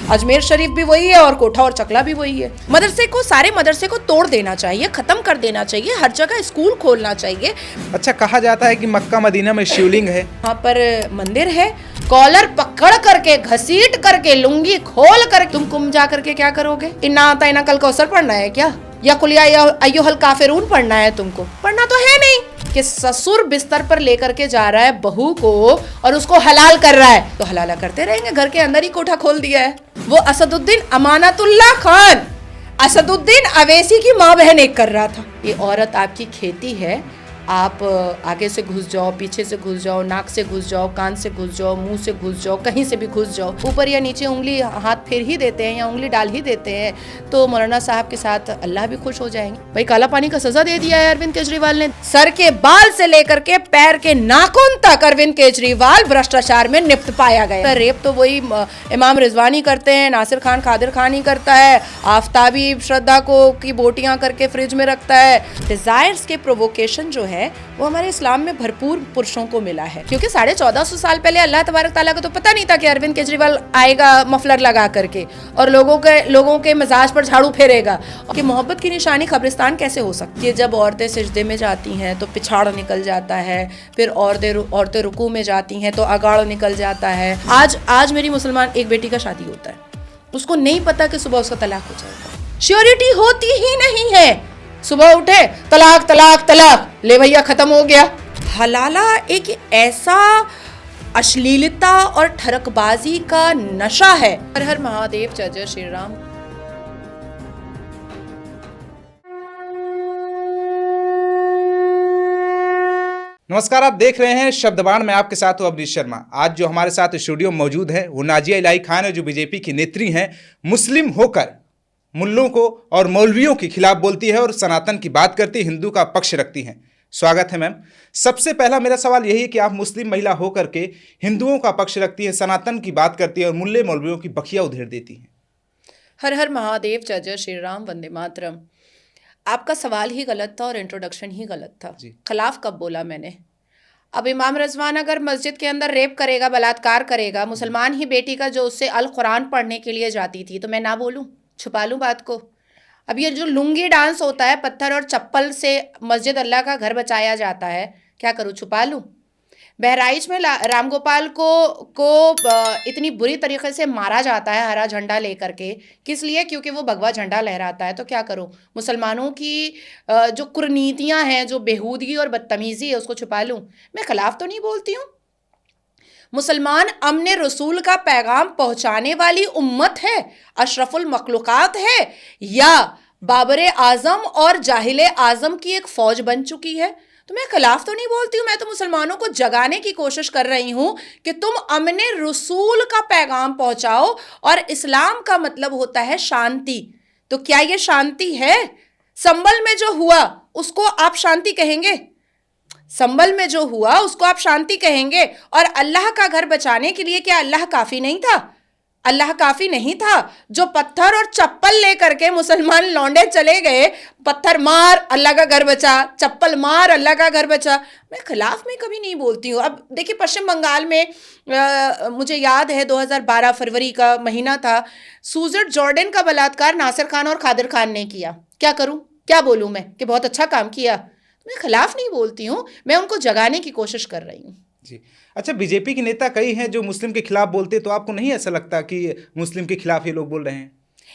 अजमेर शरीफ भी वही है और कोठा और चकला भी वही है। सारे मदरसे को तोड़ देना चाहिए, खत्म कर देना चाहिए, हर जगह स्कूल खोलना चाहिए। अच्छा, कहा जाता है कि मक्का मदीना में शिवलिंग है, वहाँ पर मंदिर है, कॉलर पकड़ करके घसीट करके लुंगी खोल कर तुम कुम जा करके क्या करोगे? इन्ना आता इना कल कौसर पढ़ना है क्या, या कुलिया अय्युहल काफिरून पढ़ना है? तुमको पढ़ना तो है नहीं कि ससुर बिस्तर पर लेकर के जा रहा है बहू को और उसको हलाल कर रहा है, तो हलाला करते रहेंगे। घर के अंदर ही कोठा खोल दिया है। वो असदुद्दीन अमानतुल्लाह खान असदुद्दीन अवैसी की माँ बहन एक कर रहा था। ये औरत आपकी खेती है, आप आगे से घुस जाओ, पीछे से घुस जाओ, नाक से घुस जाओ, कान से घुस जाओ, मुंह से घुस जाओ, कहीं से भी घुस जाओ, ऊपर या नीचे उंगली हाथ फेर ही देते हैं या उंगली डाल ही देते हैं तो मौलाना साहब के साथ अल्लाह भी खुश हो जाएंगे। भाई काला पानी का सजा दे दिया है अरविंद केजरीवाल ने। सर के बाल से लेकर के पैर के नाखून तक अरविंद केजरीवाल भ्रष्टाचार में निपट पाया गया। रेप तो वही इमाम रिजवानी करते हैं, नासिर खान कादिर खान ही करता है, आफ्ताबी श्रद्धा को की बोटियां करके फ्रिज में रखता है। डिजायर्स के प्रोवोकेशन जो है वो हमारे इस्लाम में भरपूर पुरुषों को मिला है, क्योंकि 1450 साल पहले अल्लाह तबारक ताला को तो पता नहीं था कि अरविंद केजरीवाल आएगा मफलर लगा करके और लोगों के मिजाज पर झाड़ू फेरेगा। कि मोहब्बत की निशानी कब्रिस्तान कैसे हो सकती है? जब औरतें सिजदे में जाती हैं तो पिछाड़ निकल जाता है, फिर औरतें रुकू में जाती हैं तो अगाड़ निकल जाता है। आज मेरी मुसलमान एक बेटी का शादी होता है, उसको नहीं पता कि सुबह उसका तलाक हो जाएगा। श्योरिटी होती ही नहीं है। सुबह उठे तलाक तलाक तलाक, ले भैया खत्म हो गया। हलाला एक ऐसा अश्लीलता और ठरकबाजी का नशा है। हर हर महादेव, जय जय श्री राम। नमस्कार, आप देख रहे हैं शब्दबाण में आपके साथ हूं अवनीश शर्मा। आज जो हमारे साथ स्टूडियो में मौजूद है वो नाजिया इलाही खान है, जो बीजेपी की नेत्री हैं। मुस्लिम होकर मुल्लों को और मौलवियों के खिलाफ बोलती है और सनातन की बात करती है, हिंदू का पक्ष रखती हैं। स्वागत है मैम। सबसे पहला मेरा सवाल यही है कि आप मुस्लिम महिला होकर के हिंदुओं का पक्ष रखती है, सनातन की बात करती है और मुल्ले मौलवियों की बखिया उधेड़ देती हैं। हर हर महादेव, जय जय श्री राम, वंदे मातरम। आपका सवाल ही गलत था और इंट्रोडक्शन ही गलत था। खिलाफ कब बोला मैंने? अब इमाम रिजवान अगर मस्जिद के अंदर रेप करेगा, बलात्कार करेगा, मुसलमान ही बेटी का जो उससे अल कुरान पढ़ने के लिए जाती थी, तो मैं ना बोलूं, छुपा लूं बात को? अब ये जो लुंगी डांस होता है, पत्थर और चप्पल से मस्जिद अल्लाह का घर बचाया जाता है, क्या करूं, छुपा लूं? बहराइच में राम गोपाल को इतनी बुरी तरीके से मारा जाता है हरा झंडा लेकर के, किस लिए? क्योंकि वो भगवा झंडा लहराता है। तो क्या करूं? मुसलमानों की जो कुरीतियां हैं, जो बेहूदगी और बदतमीज़ी है, उसको छुपा लूं? मैं खिलाफ तो नहीं बोलती हूँ। मुसलमान अमने रसूल का पैगाम पहुंचाने वाली उम्मत है, अशरफुल मखलूकात है, या बाबर आजम और जाहिल आजम की एक फौज बन चुकी है? तो मैं खिलाफ तो नहीं बोलती हूँ। मैं तो मुसलमानों को जगाने की कोशिश कर रही हूँ कि तुम अमने रसूल का पैगाम पहुंचाओ, और इस्लाम का मतलब होता है शांति। तो क्या ये शांति है? संभल में जो हुआ उसको आप शांति कहेंगे? संभल में जो हुआ उसको आप शांति कहेंगे? और अल्लाह का घर बचाने के लिए क्या अल्लाह काफ़ी नहीं था? अल्लाह काफ़ी नहीं था? जो पत्थर और चप्पल लेकर के मुसलमान लौंडे चले गए, पत्थर मार अल्लाह का घर बचा, चप्पल मार अल्लाह का घर बचा, मैं खिलाफ में कभी नहीं बोलती हूँ। अब देखिए, पश्चिम बंगाल में मुझे याद है 2012 फरवरी का महीना था, सूजट जॉर्डन का बलात्कार नासिर खान और कादिर खान ने किया। क्या करूँ, क्या बोलूँ मैं कि बहुत अच्छा काम किया? मैं खिलाफ नहीं बोलती हूँ, मैं उनको जगाने की कोशिश कर रही हूँ। जी अच्छा, बीजेपी के नेता कई हैं जो मुस्लिम के खिलाफ बोलते, तो आपको नहीं ऐसा लगता कि मुस्लिम के खिलाफ ये लोग बोल रहे हैं?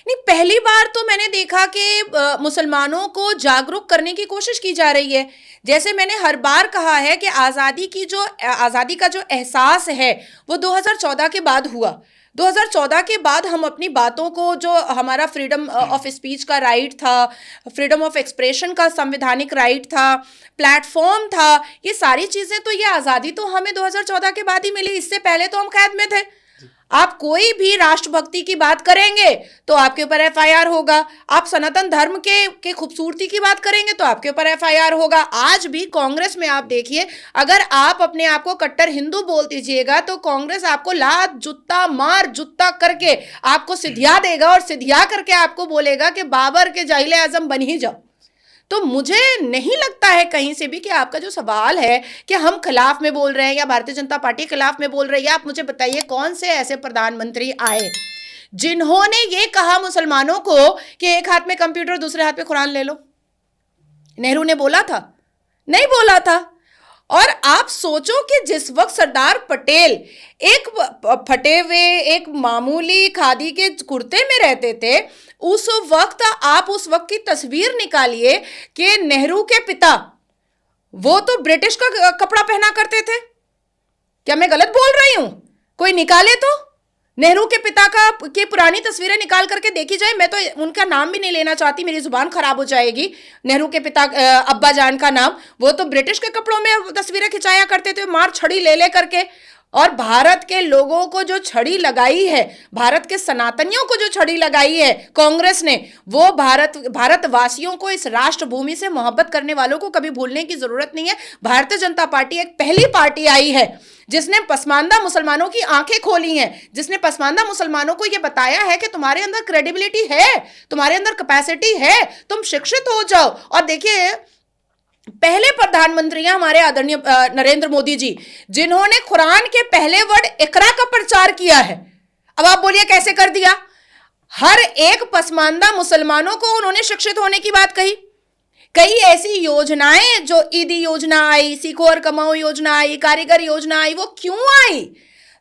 नहीं, पहली बार तो मैंने देखा कि मुसलमानों को जागरूक करने की कोशिश की जा रही है। जैसे मैंने हर बार कहा है कि आज़ादी का जो एहसास है वो 2014 के बाद हुआ। 2014 के बाद हम अपनी बातों को, जो हमारा फ्रीडम ऑफ स्पीच का राइट था, फ्रीडम ऑफ एक्सप्रेशन का संवैधानिक राइट था, प्लेटफॉर्म था, ये सारी चीज़ें, तो ये आज़ादी तो हमें 2014 के बाद ही मिली। इससे पहले तो हम कैद में थे। आप कोई भी राष्ट्रभक्ति की बात करेंगे तो आपके ऊपर एफआईआर होगा। आप सनातन धर्म के खूबसूरती की बात करेंगे तो आपके ऊपर एफआईआर होगा। आज भी कांग्रेस में आप देखिए, अगर आप अपने आप को कट्टर हिंदू बोल दीजिएगा तो कांग्रेस आपको लात जूता मार जूता करके आपको सिधिया देगा, और सिधिया करके आपको बोलेगा कि बाबर के जाहिल आजम बन ही जाओ। तो मुझे नहीं लगता है कहीं से भी कि आपका जो सवाल है कि हम खिलाफ में बोल रहे हैं या भारतीय जनता पार्टी खिलाफ में बोल रही है। आप मुझे बताइए कौन से ऐसे प्रधानमंत्री आए जिन्होंने ये कहा मुसलमानों को कि एक हाथ में कंप्यूटर दूसरे हाथ में कुरान ले लो? नेहरू ने बोला था? नहीं बोला था। और आप सोचो कि जिस वक्त सरदार पटेल एक फटे हुए एक मामूली खादी के कुर्ते में रहते थे, उस वक्त आप उस वक्त की तस्वीर निकालिए कि नेहरू के पिता वो तो ब्रिटिश का कपड़ा पहना करते थे। क्या मैं गलत बोल रही हूं? कोई निकाले तो नेहरू के पिता की पुरानी तस्वीरें निकाल करके देखी जाए। मैं तो उनका नाम भी नहीं लेना चाहती, मेरी जुबान खराब हो जाएगी। नेहरू के पिता अब्बा जान का नाम, वो तो ब्रिटिश के कपड़ों में तस्वीरें खिंचाया करते थे, मार छड़ी ले ले करके। और भारत के लोगों को जो छड़ी लगाई है, भारत के सनातनियों को जो छड़ी लगाई है कांग्रेस ने, वो भारतवासियों को, इस राष्ट्र भूमि से मोहब्बत करने वालों को कभी भूलने की जरूरत नहीं है। भारतीय जनता पार्टी एक पहली पार्टी आई है जिसने पसमानदा मुसलमानों की आंखें खोली हैं, जिसने पसमानदा मुसलमानों को यह बताया है कि तुम्हारे अंदर क्रेडिबिलिटी है, तुम्हारे अंदर कैपेसिटी है, तुम शिक्षित हो जाओ। और देखिए, पहले प्रधानमंत्री हैं हमारे आदरणीय नरेंद्र मोदी जी, जिन्होंने कुरान के पहले वर्ड इकरा का प्रचार किया है। अब आप बोलिए कैसे कर दिया? हर एक पसमानदा मुसलमानों को उन्होंने शिक्षित होने की बात कही। कई ऐसी योजनाएं, जो ईदी योजना आई, सीखो और कमाओ योजना आई, कारीगर योजना आई, वो क्यों आई?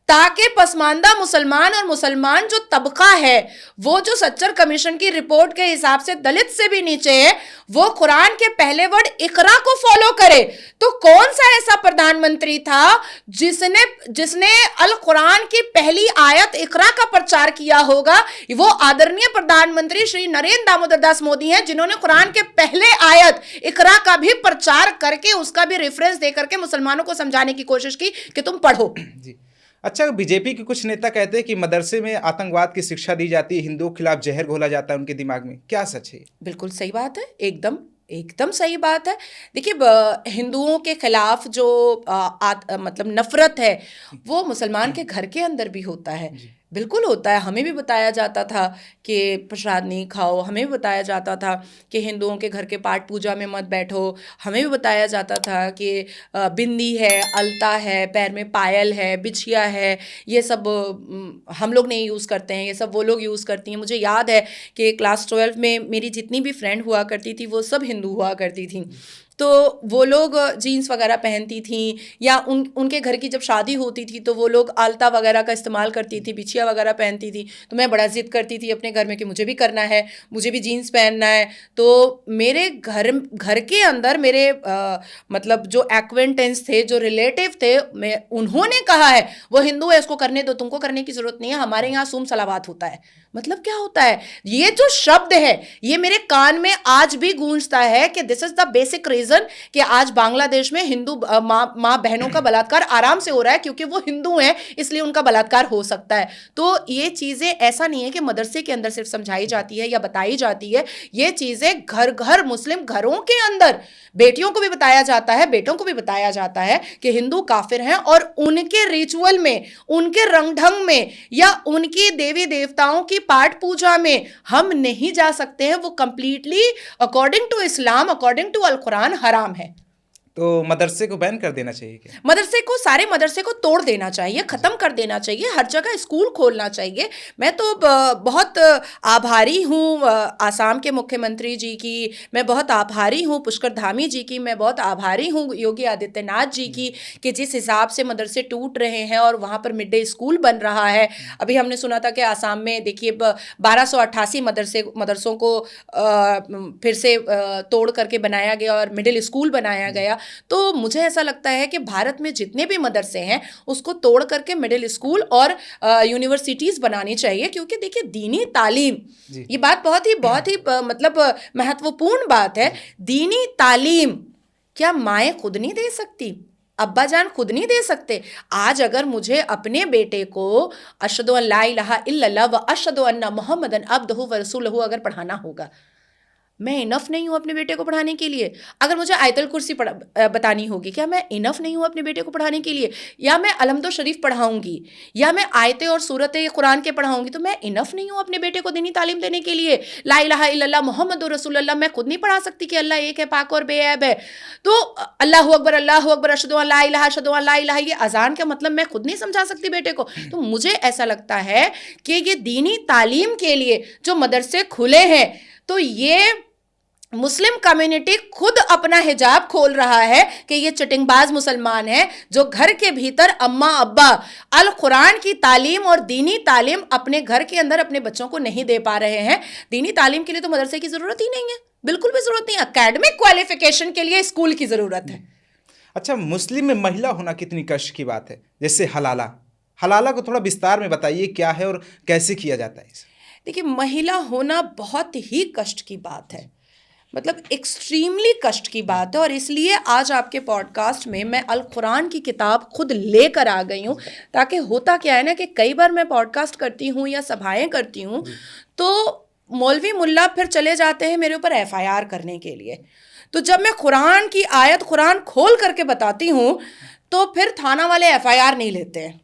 ताकि पसमानदा मुसलमान और मुसलमान जो तबका है, वो जो सच्चर कमीशन की रिपोर्ट के हिसाब से दलित से भी नीचे है, वो कुरान के पहले वर्ड इकरा को फॉलो करे। तो कौन सा ऐसा प्रधानमंत्री था जिसने अल कुरान की पहली आयत इकरा का प्रचार किया होगा? वो आदरणीय प्रधानमंत्री श्री नरेंद्र दामोदर दास मोदी हैं, जिन्होंने कुरान के पहले आयत इकरा का भी प्रचार करके, उसका भी रेफरेंस दे करके मुसलमानों को समझाने की कोशिश की कि तुम पढ़ो। जी। अच्छा, बीजेपी के कुछ नेता कहते हैं कि मदरसे में आतंकवाद की शिक्षा दी जाती है, हिंदुओं के खिलाफ जहर घोला जाता है उनके दिमाग में। क्या सच है? बिल्कुल सही बात है, एकदम सही बात है। देखिए, हिंदुओं के खिलाफ जो मतलब नफरत है, वो मुसलमान के घर के अंदर भी होता है। बिल्कुल होता है। हमें भी बताया जाता था कि प्रसाद नहीं खाओ, हमें भी बताया जाता था कि हिंदुओं के घर के पाठ पूजा में मत बैठो, हमें भी बताया जाता था कि बिंदी है, अलता है, पैर में पायल है, बिछिया है, ये सब हम लोग नहीं यूज़ करते हैं, ये सब वो लोग यूज़ करती हैं। मुझे याद है कि क्लास 12 में मेरी जितनी भी फ्रेंड हुआ करती थी, वो सब हिंदू हुआ करती थी। तो वो लोग जीन्स वगैरह पहनती थी, या उनके घर की जब शादी होती थी तो वो लोग आलता वगैरह का इस्तेमाल करती थी, बिछिया वगैरह पहनती थी। तो मैं बड़ा ज़िद करती थी अपने घर में कि मुझे भी करना है, मुझे भी जीन्स पहनना है। तो मेरे घर के अंदर मेरे मतलब जो एक्वेंटेंस थे, जो रिलेटिव थे, उन्होंने कहा है वो हिंदू है, उसको करने दो, तुमको करने की ज़रूरत नहीं है, हमारे यहाँ सूम सलावात होता है। मतलब क्या होता है? ये जो शब्द है, ये मेरे कान में आज भी गूंजता है कि this is the basic reason कि आज बांग्लादेश में हिंदू माँ बहनों का बलात्कार आराम से हो रहा है, क्योंकि वो हिंदू हैं, इसलिए उनका बलात्कार हो सकता है। तो ये चीज़ें ऐसा नहीं है कि मदरसे के अंदर सिर्फ समझाई जाती है या बताई जाती है, ये चीज़ें घर घर मुस्लिम घरों के अंदर बेटियों को भी बताया जाता है, बेटों को भी बताया जाता है कि हिंदू काफिर हैं, और उनके रिचुअल में, उनके रंग ढंग में, या उनकी देवी देवताओं की पाठ पूजा में हम नहीं जा सकते हैं। वो completely according to Islam, according to Al Quran हराम है। तो मदरसे को बैन कर देना चाहिए क्या? सारे मदरसे को तोड़ देना चाहिए, ख़त्म कर देना चाहिए, हर जगह स्कूल खोलना चाहिए। मैं तो बहुत आभारी हूँ आसाम के मुख्यमंत्री जी की, मैं बहुत आभारी हूँ पुष्कर धामी जी की, मैं बहुत आभारी हूँ योगी आदित्यनाथ जी की, कि जिस हिसाब से मदरसे टूट रहे हैं और वहाँ पर मिड डे स्कूल बन रहा है। अभी हमने सुना था कि आसाम में देखिए 1288 मदरसों को फिर से तोड़ करके बनाया गया और मिडिल स्कूल बनाया गया। तो मुझे ऐसा लगता है कि भारत में जितने भी मदरसे हैं उसको तोड़ करके मिडिल स्कूल और यूनिवर्सिटीज़ बनानी चाहिए, क्योंकि देखिए दीनी तालीम, ये बात बहुत ही मतलब महत्वपूर्ण बात है। दीनी तालीम क्या माएँ खुद नहीं दे सकती? अब्बा जान खुद नहीं दे सकते? आज अगर मुझे अपने बेटे को अशहदु अन ला इलाहा इल्लल्लाह व अशहदु अन्ना मुहम्मदन अब्दुहु व रसूलुहु अगर पढ़ाना होगा, मैं इनफ नहीं हूँ अपने बेटे को पढ़ाने के लिए? अगर मुझे आयतल कुर्सी बतानी होगी, क्या मैं इनफ नहीं हूँ अपने बेटे को पढ़ाने के लिए? या मैं अलहम्दो शरीफ पढ़ाऊंगी, या मैं आयतें और सूरतें कुरान के पढ़ाऊंगी, तो मैं इनफ नहीं हूँ अपने बेटे को दीनी तालीम देने के लिए? ला इलाहा इल्लल्लाह मुहम्मदुर रसूलुल्लाह मैं खुद नहीं पढ़ा सकती कि अल्लाह एक है, पाक और बेऐब है? तो अल्लाहु अकबर अशहदु अन ला इलाहा अशहदु अन ला इलाहा, ये अजान का मतलब मैं खुद नहीं समझा सकती बेटे को? तो मुझे ऐसा लगता है कि ये दीनी तालीम के लिए जो मदरसे खुले हैं, तो ये मुस्लिम कम्युनिटी खुद अपना हिजाब खोल रहा है कि ये चिटिंगबाज मुसलमान है जो घर के भीतर अम्मा अब्बा अल कुरान की तालीम और दीनी तालीम अपने घर के अंदर अपने बच्चों को नहीं दे पा रहे हैं। दीनी तालीम के लिए तो मदरसे की ज़रूरत ही नहीं है, बिल्कुल भी ज़रूरत नहीं है। एकेडमिक क्वालिफिकेशन के लिए स्कूल की ज़रूरत है। अच्छा, मुस्लिम में महिला होना कितनी कष्ट की बात है? जैसे हलाला को थोड़ा विस्तार में बताइए, क्या है और कैसे किया जाता है? देखिए, महिला होना बहुत ही कष्ट की बात है, मतलब एक्सट्रीमली कष्ट की बात है। और इसलिए आज आपके पॉडकास्ट में मैं अल कुरान की किताब खुद लेकर आ गई हूँ, ताकि होता क्या है ना कि कई बार मैं पॉडकास्ट करती हूँ या सभाएं करती हूँ तो मौलवी मुल्ला फिर चले जाते हैं मेरे ऊपर FIR करने के लिए। तो जब मैं कुरान की आयत कुरान खोल करके बताती हूँ तो फिर थाना वाले FIR नहीं लेते हैं,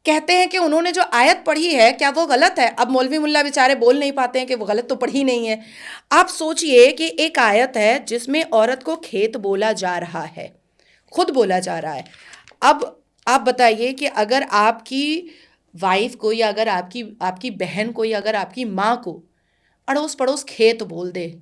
कहते हैं कि उन्होंने जो आयत पढ़ी है क्या वो गलत है। अब मौलवी मुल्ला बेचारे बोल नहीं पाते हैं कि वो गलत तो पढ़ी नहीं है। आप सोचिए कि एक आयत है जिसमें औरत को खेत बोला जा रहा है, खुद बोला जा रहा है। अब आप बताइए कि अगर आपकी वाइफ को या अगर आपकी बहन को या अगर आपकी माँ को अड़ोस पड़ोस खेत बोल दे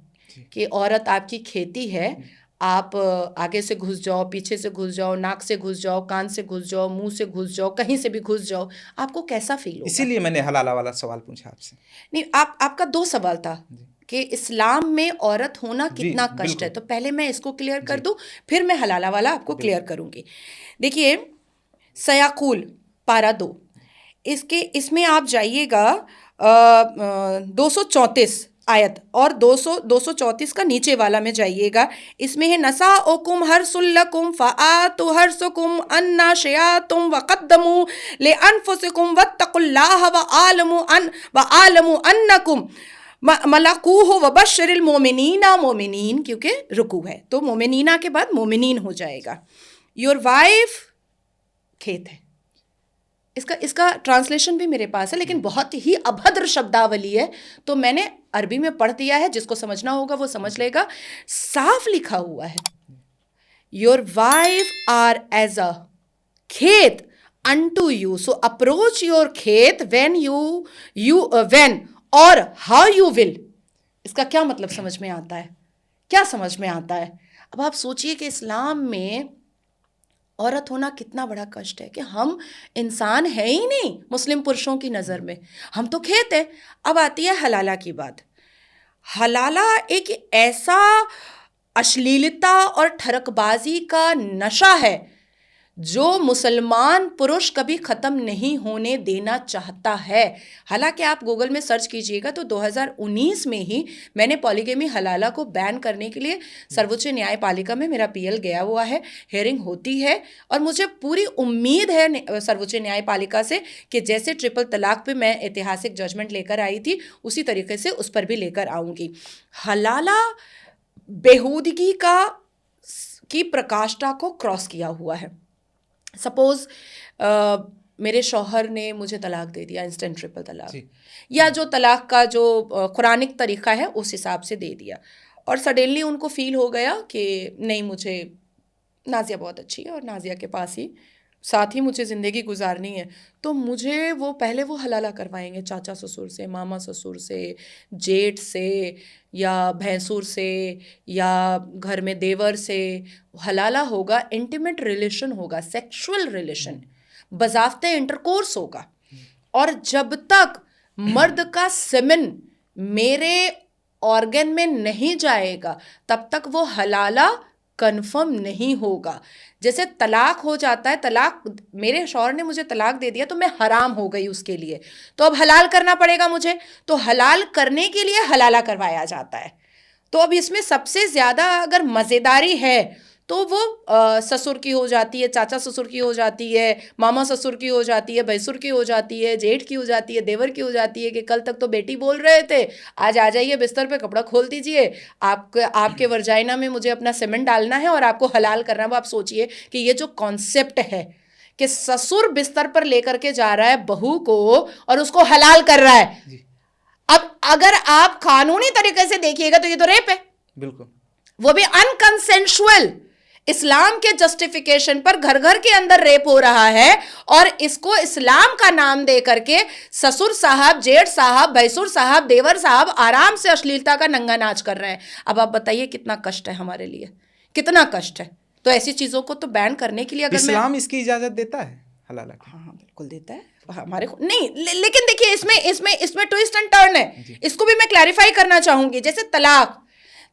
कि औरत आपकी खेती है, आप आगे से घुस जाओ, पीछे से घुस जाओ, नाक से घुस जाओ, कान से घुस जाओ, मुंह से घुस जाओ, कहीं से भी घुस जाओ, आपको कैसा फील होगा? इसीलिए मैंने हलाला वाला सवाल पूछा आपसे। नहीं, आपका 2 सवाल था कि इस्लाम में औरत होना कितना कष्ट है, तो पहले मैं इसको क्लियर कर दूं, फिर मैं हलाला वाला आपको क्लियर करूंगी। देखिए, सयाकुल पारा 2, इसमें आप जाइएगा 234 आयत और 234 का नीचे वाला में जाइएगा। इसमें है नसा ओकुम हरसुल्लकुम फ़आतु हरसुकुम अन्ना शयातुम वक़द्दमू ले अनफुसिकुम वत्तकुल्लाह व आलमू अन्नकुम मलकूहु व बश्शिरिल मोमिनीना, मोमिनीन क्योंकि रुकू है तो मोमिनीना के बाद मोमिनीन हो जाएगा। योर वाइफ खेत है, इसका ट्रांसलेशन भी मेरे पास है, लेकिन बहुत ही अभद्र शब्दावली है, तो मैंने अरबी में पढ़ दिया है, जिसको समझना होगा वो समझ लेगा। साफ लिखा हुआ है, your wife are as a खेत unto you, so approach your खेत when when और how you will। इसका क्या मतलब समझ में आता है? क्या समझ में आता है? अब आप सोचिए कि इस्लाम में औरत होना कितना बड़ा कष्ट है कि हम इंसान है ही नहीं मुस्लिम पुरुषों की नज़र में, हम तो खेत है। अब आती है हलाला की बात। हलाला एक ऐसा अश्लीलता और ठरकबाजी का नशा है जो मुसलमान पुरुष कभी ख़त्म नहीं होने देना चाहता है। हालांकि आप गूगल में सर्च कीजिएगा तो 2019 में ही मैंने पॉलीगेमी हलाला को बैन करने के लिए सर्वोच्च न्यायपालिका में मेरा PL गया हुआ है, हेयरिंग होती है, और मुझे पूरी उम्मीद है सर्वोच्च न्यायपालिका से कि जैसे ट्रिपल तलाक पे मैं ऐतिहासिक जजमेंट लेकर आई थी उसी तरीके से उस पर भी लेकर आऊँगी। हलाला बेहूदगी की प्रकाष्ठा को क्रॉस किया हुआ है। सपोज़ मेरे शौहर ने मुझे तलाक दे दिया, इंस्टेंट ट्रिपल तलाक, या जो तलाक का जो कुरानिक तरीक़ा है उस हिसाब से दे दिया, और सडनली उनको फ़ील हो गया कि नहीं, मुझे नाज़िया बहुत अच्छी है और नाज़िया के पास ही साथ ही मुझे ज़िंदगी गुजारनी है, तो मुझे वो पहले वो हलाला करवाएंगे चाचा ससुर से, मामा ससुर से, जेठ से, या भैंसुर से, या घर में देवर से। हलाला होगा, इंटीमेट रिलेशन होगा, सेक्सुअल रिलेशन, बज़ाफ्ते इंटरकोर्स होगा, और जब तक मर्द का सेमेन मेरे ऑर्गन में नहीं जाएगा तब तक वो हलाला कन्फर्म नहीं होगा। जैसे तलाक हो जाता है, तलाक, मेरे शौहर ने मुझे तलाक दे दिया तो मैं हराम हो गई उसके लिए, तो अब हलाल करना पड़ेगा मुझे, तो हलाल करने के लिए हलाला करवाया जाता है। तो अब इसमें सबसे ज़्यादा अगर मज़ेदारी है तो वो ससुर की हो जाती है, चाचा ससुर की हो जाती है, मामा ससुर की हो जाती है, भैंसुर की हो जाती है, जेठ की हो जाती है, देवर की हो जाती है कि कल तक तो बेटी बोल रहे थे, आज आ जाइए बिस्तर पे कपड़ा खोल दीजिए, आपके वर्जाइना में मुझे अपना सीमेंट डालना है और आपको हलाल करना है। अब आप सोचिए कि ये जो कॉन्सेप्ट है कि ससुर बिस्तर पर लेकर के जा रहा है बहू को और उसको हलाल कर रहा है। अब अगर आप कानूनी तरीके से देखिएगा तो ये तो रेप है, बिल्कुल, वो भी अनकंसेंशुअल। इस्लाम के जस्टिफिकेशन पर घर घर के अंदर रेप हो रहा है और इसको इस्लाम का नाम दे करके ससुर साहब, जेठ साहब, भैंसुर साहब, देवर साहब आराम से अश्लीलता का नंगा नाच कर रहे हैं। अब आप बताइए कितना कष्ट है हमारे लिए, कितना कष्ट है। तो ऐसी चीजों को तो बैन करने के लिए अगर इस्लाम इसकी इजाजत देता है हलाला की? हाँ बिल्कुल देता है हमारे को नहीं, लेकिन देखिए इसमें ट्विस्ट एंड टर्न है, इसको भी मैं क्लैरिफाई करना चाहूंगी। जैसे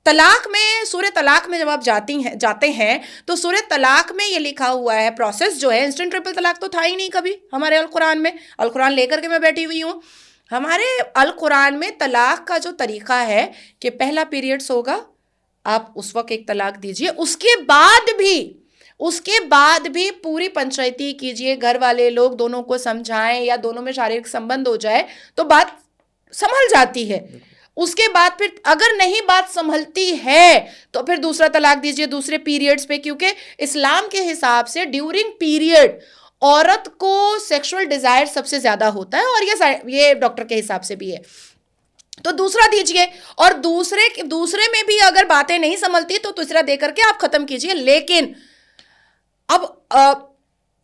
तलाक में, सूरह तलाक में जब आप जाते हैं तो सूरह तलाक में ये लिखा हुआ है, प्रोसेस जो है, इंस्टेंट ट्रिपल तलाक तो था ही नहीं कभी हमारे अल कुरान में। अल कुरान लेकर के मैं बैठी हुई हूँ। हमारे अल कुरान में तलाक का जो तरीका है कि पहला पीरियड्स होगा, आप उस वक्त एक तलाक दीजिए, उसके बाद भी पूरी पंचायती कीजिए, घर वाले लोग दोनों को समझाएं या दोनों में शारीरिक संबंध हो जाए तो बात संभल जाती है। उसके बाद फिर अगर नहीं बात संभलती है तो फिर दूसरा तलाक दीजिए दूसरे पीरियड्स पे, क्योंकि इस्लाम के हिसाब से ड्यूरिंग पीरियड औरत को सेक्सुअल डिजायर सबसे ज्यादा होता है और ये डॉक्टर के हिसाब से भी है। तो दूसरा दीजिए और दूसरे में भी अगर बातें नहीं संभलती तो तीसरा दे करके आप खत्म कीजिए। लेकिन अब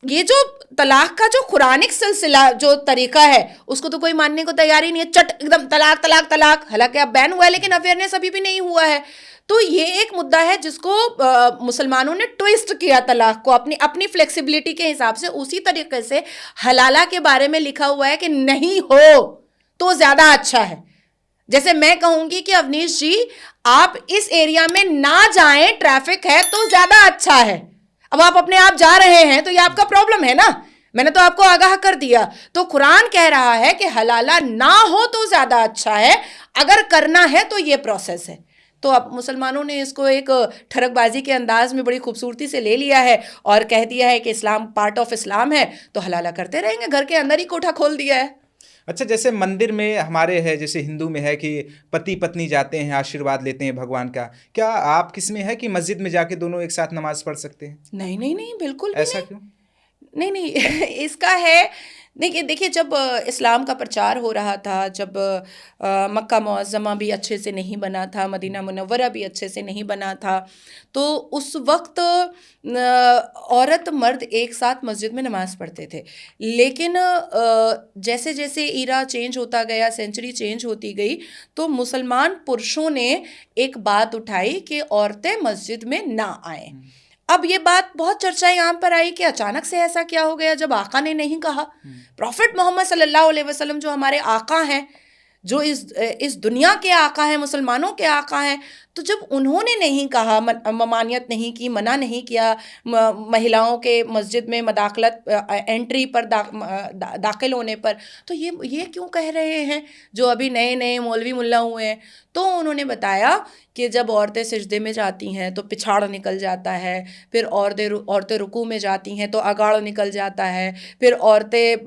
ये जो तलाक का जो कुरानिक सिलसिला जो तरीका है उसको तो कोई मानने को तैयार ही नहीं है, चट एकदम तलाक तलाक तलाक। हालांकि अब बैन हुआ है लेकिन अवेयरनेस अभी भी नहीं हुआ है। तो ये एक मुद्दा है जिसको मुसलमानों ने ट्विस्ट किया तलाक को अपनी फ्लेक्सिबिलिटी के हिसाब से। उसी तरीके से हलाला के बारे में लिखा हुआ है कि नहीं हो तो ज्यादा अच्छा है। जैसे मैं कहूंगी कि अवनीश जी आप इस एरिया में ना जाएं, ट्रैफिक है तो ज्यादा अच्छा है। अब आप अपने आप जा रहे हैं तो ये आपका प्रॉब्लम है ना, मैंने तो आपको आगाह कर दिया। तो कुरान कह रहा है कि हलाला ना हो तो ज्यादा अच्छा है, अगर करना है तो ये प्रोसेस है। तो अब मुसलमानों ने इसको एक ठरकबाजी के अंदाज में बड़ी खूबसूरती से ले लिया है और कह दिया है कि इस्लाम पार्ट ऑफ इस्लाम है, तो हलाला करते रहेंगे, घर के अंदर ही कोठा खोल दिया है। अच्छा, जैसे मंदिर में हमारे है, जैसे हिंदू में है कि पति पत्नी जाते हैं, आशीर्वाद लेते हैं भगवान का, क्या आप किस में है कि मस्जिद में जाके दोनों एक साथ नमाज पढ़ सकते हैं? नहीं नहीं नहीं, बिल्कुल भी ऐसा नहीं। क्यों? नहीं इसका है, देखिए जब इस्लाम का प्रचार हो रहा था, जब मक्का मुअज़्ज़मा भी अच्छे से नहीं बना था, मदीना मुनव्वरा भी अच्छे से नहीं बना था, तो उस वक्त औरत मर्द एक साथ मस्जिद में नमाज़ पढ़ते थे। लेकिन जैसे जैसे ईरा चेंज होता गया, सेंचुरी चेंज होती गई, तो मुसलमान पुरुषों ने एक बात उठाई कि औरतें मस्जिद में ना आएं। अब ये बात बहुत चर्चाएं यहाँ पर आई कि अचानक से ऐसा क्या हो गया जब आका ने नहीं कहा। प्रॉफिट मोहम्मद सल्लल्लाहु अलैहि वसल्लम जो हमारे आका हैं, जो इस दुनिया के आका हैं, मुसलमानों के आका हैं, तो जब उन्होंने नहीं कहा, ममानियत नहीं की, मना नहीं किया महिलाओं के मस्जिद में मदाखलत, एंट्री पर दाखिल होने पर, तो ये क्यों कह रहे हैं जो अभी नए नए मौलवी मुल्ला हुए हैं। तो उन्होंने बताया कि जब औरतें सिजदे में जाती हैं तो पिछाड़ निकल जाता है, फिर औरतें रुकू में जाती हैं तो अगाड़ निकल जाता है, फिर औरतें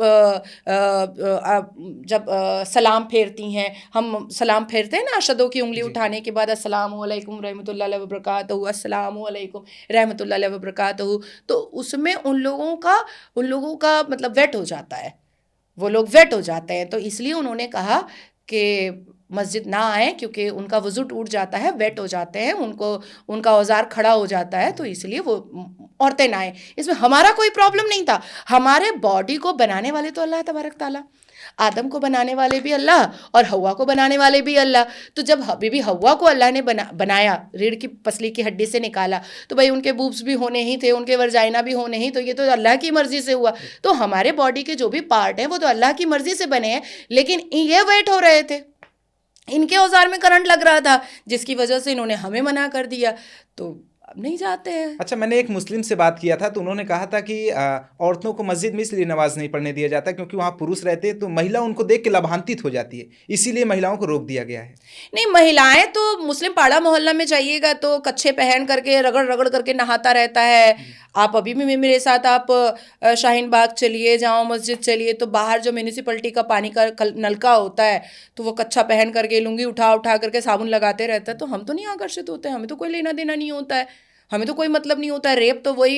जब सलाम फेरती हैं, हम सलाम फेरते हैं ना अशदों की उंगली उठाने के बाद, अस्सलाम वालेकुम रहमतुल्लाहि व बरकातहू, अस्सलाम वालेकुम रहमतुल्लाहि व बरकातहू, तो उसमें उन लोगों का मतलब वेट हो जाता है, वो लोग वेट हो जाते हैं। तो इसलिए उन्होंने कहा कि मस्जिद ना आए, क्योंकि उनका वज़ू टूट जाता है, वेट हो जाते हैं, उनका औजार खड़ा हो जाता है, तो इसलिए वो औरतें ना आए। इसमें हमारा कोई प्रॉब्लम नहीं था। हमारे बॉडी को बनाने वाले तो अल्लाह तबारक ताला, आदम को बनाने वाले भी अल्लाह और हव्वा को बनाने वाले भी अल्लाह। तो जब बीबी हव्वा को अल्लाह ने बनाया, रीढ़ की पसली की हड्डी से निकाला, तो भाई उनके बूब्स भी होने ही थे, उनके वर्जाइना भी होने ही, तो ये तो अल्लाह की मर्जी से हुआ। तो हमारे बॉडी के जो भी पार्ट हैं वो तो अल्लाह की मर्जी से बने हैं, लेकिन ये वेट हो रहे थे, इनके औजार में करंट लग रहा था, जिसकी वजह से इन्होंने हमें मना कर दिया। तो अब नहीं जाते हैं। अच्छा, मैंने एक मुस्लिम से बात किया था तो उन्होंने कहा था कि औरतों को मस्जिद में इसलिए नमाज नहीं पढ़ने दिया जाता क्योंकि वहाँ पुरुष रहते हैं तो महिला उनको देख के लाभान्वित हो जाती है, इसीलिए महिलाओं को रोक दिया गया है। नहीं, महिलाएं तो मुस्लिम पाड़ा मोहल्ला में जाइएगा तो कच्छे पहन करके रगड़ रगड़ करके नहाता रहता है। आप अभी भी मेरे साथ आप शाहीन बाग चलिए, जाओ मस्जिद चलिए, तो बाहर जो म्यूनिसिपैलिटी का पानी का नलका होता है तो वो कच्छा पहन करके लुंगी उठा उठा करके साबुन लगाते रहता है। तो हम तो नहीं आकर्षित होते, हमें तो कोई लेना देना नहीं होता है, हमें तो कोई मतलब नहीं होता है। रेप तो वही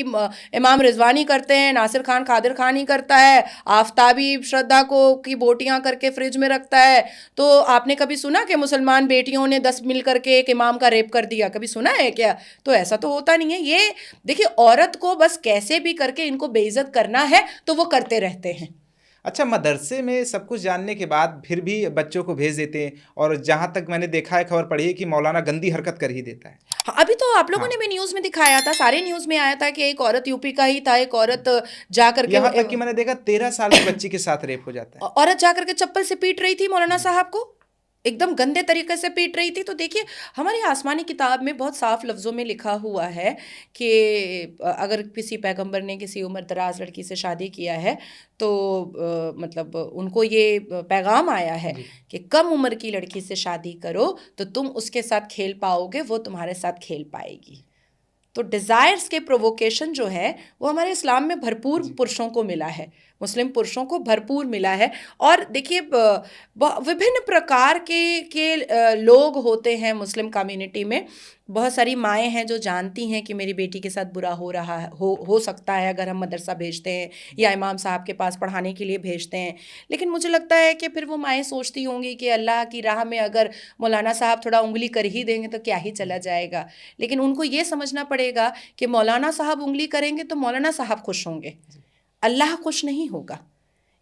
इमाम रिजवानी करते हैं, नासिर खान कादिर खान ही करता है, आफ्ताबी श्रद्धा को की बोटियां करके फ्रिज में रखता है। तो आपने कभी सुना कि मुसलमान बेटियों ने 10 मिल करके एक इमाम का रेप कर दिया? कभी सुना है क्या? तो ऐसा तो होता नहीं है। ये देखिए, औरत को बस कैसे भी करके इनको बेइज्जत करना है तो वो करते रहते हैं। अच्छा, मदरसे में सब कुछ जानने के बाद फिर भी बच्चों को भेज देते हैं, और जहाँ तक मैंने देखा है, खबर पढ़ी है कि मौलाना गंदी हरकत कर ही देता है। हाँ, अभी तो आप लोगों ने भी न्यूज़ में दिखाया था, सारे न्यूज़ में आया था कि एक औरत यूपी का ही था, एक औरत जा करके, यहाँ तक कि मैंने देखा 13 साल की बच्ची के साथ रेप हो जाता है। औरत जा करके चप्पल से पीट रही थी मौलाना साहब को, एकदम गंदे तरीके से पीट रही थी। तो देखिए, हमारी आसमानी किताब में बहुत साफ लफ्ज़ों में लिखा हुआ है कि अगर किसी पैगंबर ने किसी उम्र दराज लड़की से शादी किया है तो मतलब उनको ये पैगाम आया है कि कम उम्र की लड़की से शादी करो तो तुम उसके साथ खेल पाओगे, वो तुम्हारे साथ खेल पाएगी। तो डिज़ायर्स के प्रोवोकेशन जो है वो हमारे इस्लाम में भरपूर पुरुषों को मिला है, मुस्लिम पुरुषों को भरपूर मिला है। और देखिए, विभिन्न प्रकार के लोग होते हैं मुस्लिम कम्युनिटी में। बहुत सारी माएँ हैं जो जानती हैं कि मेरी बेटी के साथ बुरा हो रहा है, हो सकता है अगर हम मदरसा भेजते हैं या इमाम साहब के पास पढ़ाने के लिए भेजते हैं। लेकिन मुझे लगता है कि फिर वो माएँ सोचती होंगी कि अल्लाह की राह में अगर मौलाना साहब थोड़ा उंगली कर ही देंगे तो क्या ही चला जाएगा। लेकिन उनको ये समझना पड़ेगा कि मौलाना साहब उंगली करेंगे तो मौलाना साहब खुश होंगे, अल्लाह खुश नहीं होगा,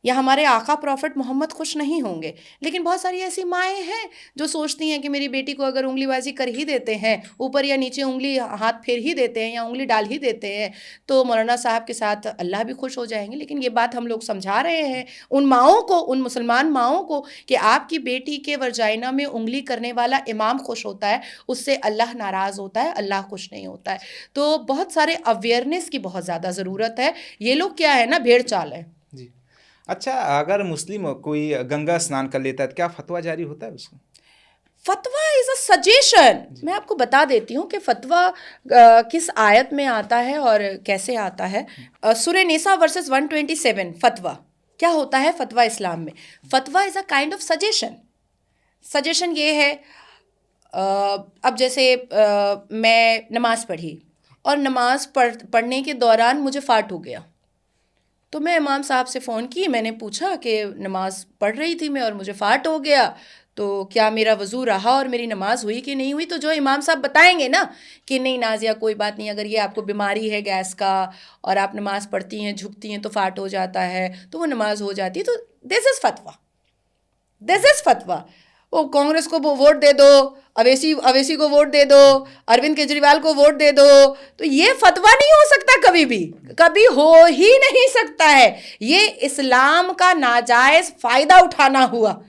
या हमारे आका प्रॉफिट मोहम्मद खुश नहीं होंगे। लेकिन बहुत सारी ऐसी माएँ हैं जो सोचती हैं कि मेरी बेटी को अगर उंगलीबाजी कर ही देते हैं, ऊपर या नीचे उंगली हाथ फेर ही देते हैं या उंगली डाल ही देते हैं, तो मौलाना साहब के साथ अल्लाह भी खुश हो जाएंगे। लेकिन ये बात हम लोग समझा रहे हैं उन माओं को, उन मुसलमान माओं को, कि आपकी बेटी के वर्जाइना में उंगली करने वाला इमाम खुश होता है, उससे अल्लाह नाराज़ होता है, अल्लाह खुश नहीं होता है। तो बहुत सारे अवेयरनेस की बहुत ज़्यादा ज़रूरत है। ये लोग क्या है ना, भेड़ चाल है। अच्छा, अगर मुस्लिम कोई गंगा स्नान कर लेता है तो क्या फतवा जारी होता है उसको? फतवा इज़ अ सजेशन। मैं आपको बता देती हूँ कि फतवा किस आयत में आता है और कैसे आता है। सूरह निसा वर्सेस 127 फतवा क्या होता है। फतवा इस्लाम में, फतवा is a kind of suggestion. Suggestion ये है, अब जैसे मैं नमाज़ पढ़ी और नमाज़ पढ़ने के दौरान मुझे फाट हो गया, तो मैं इमाम साहब से फ़ोन की, मैंने पूछा कि नमाज़ पढ़ रही थी मैं और मुझे फ़ाट हो गया, तो क्या मेरा वज़ू रहा और मेरी नमाज़ हुई कि नहीं हुई? तो जो इमाम साहब बताएंगे ना कि नहीं नाजिया कोई बात नहीं, अगर ये आपको बीमारी है गैस का और आप नमाज़ पढ़ती हैं, झुकती हैं तो फ़ाट हो जाता है, तो वो नमाज़ हो जाती है। तो दिस इज़ फतवा, दिस इज़ फतवा। वो कांग्रेस को वोट दे दो, अवैसी को वोट दे दो, अरविंद केजरीवाल को वोट दे दो, तो ये फतवा नहीं हो सकता, कभी भी कभी हो ही नहीं सकता है। ये इस्लाम का नाजायज़ फ़ायदा उठाना हुआ,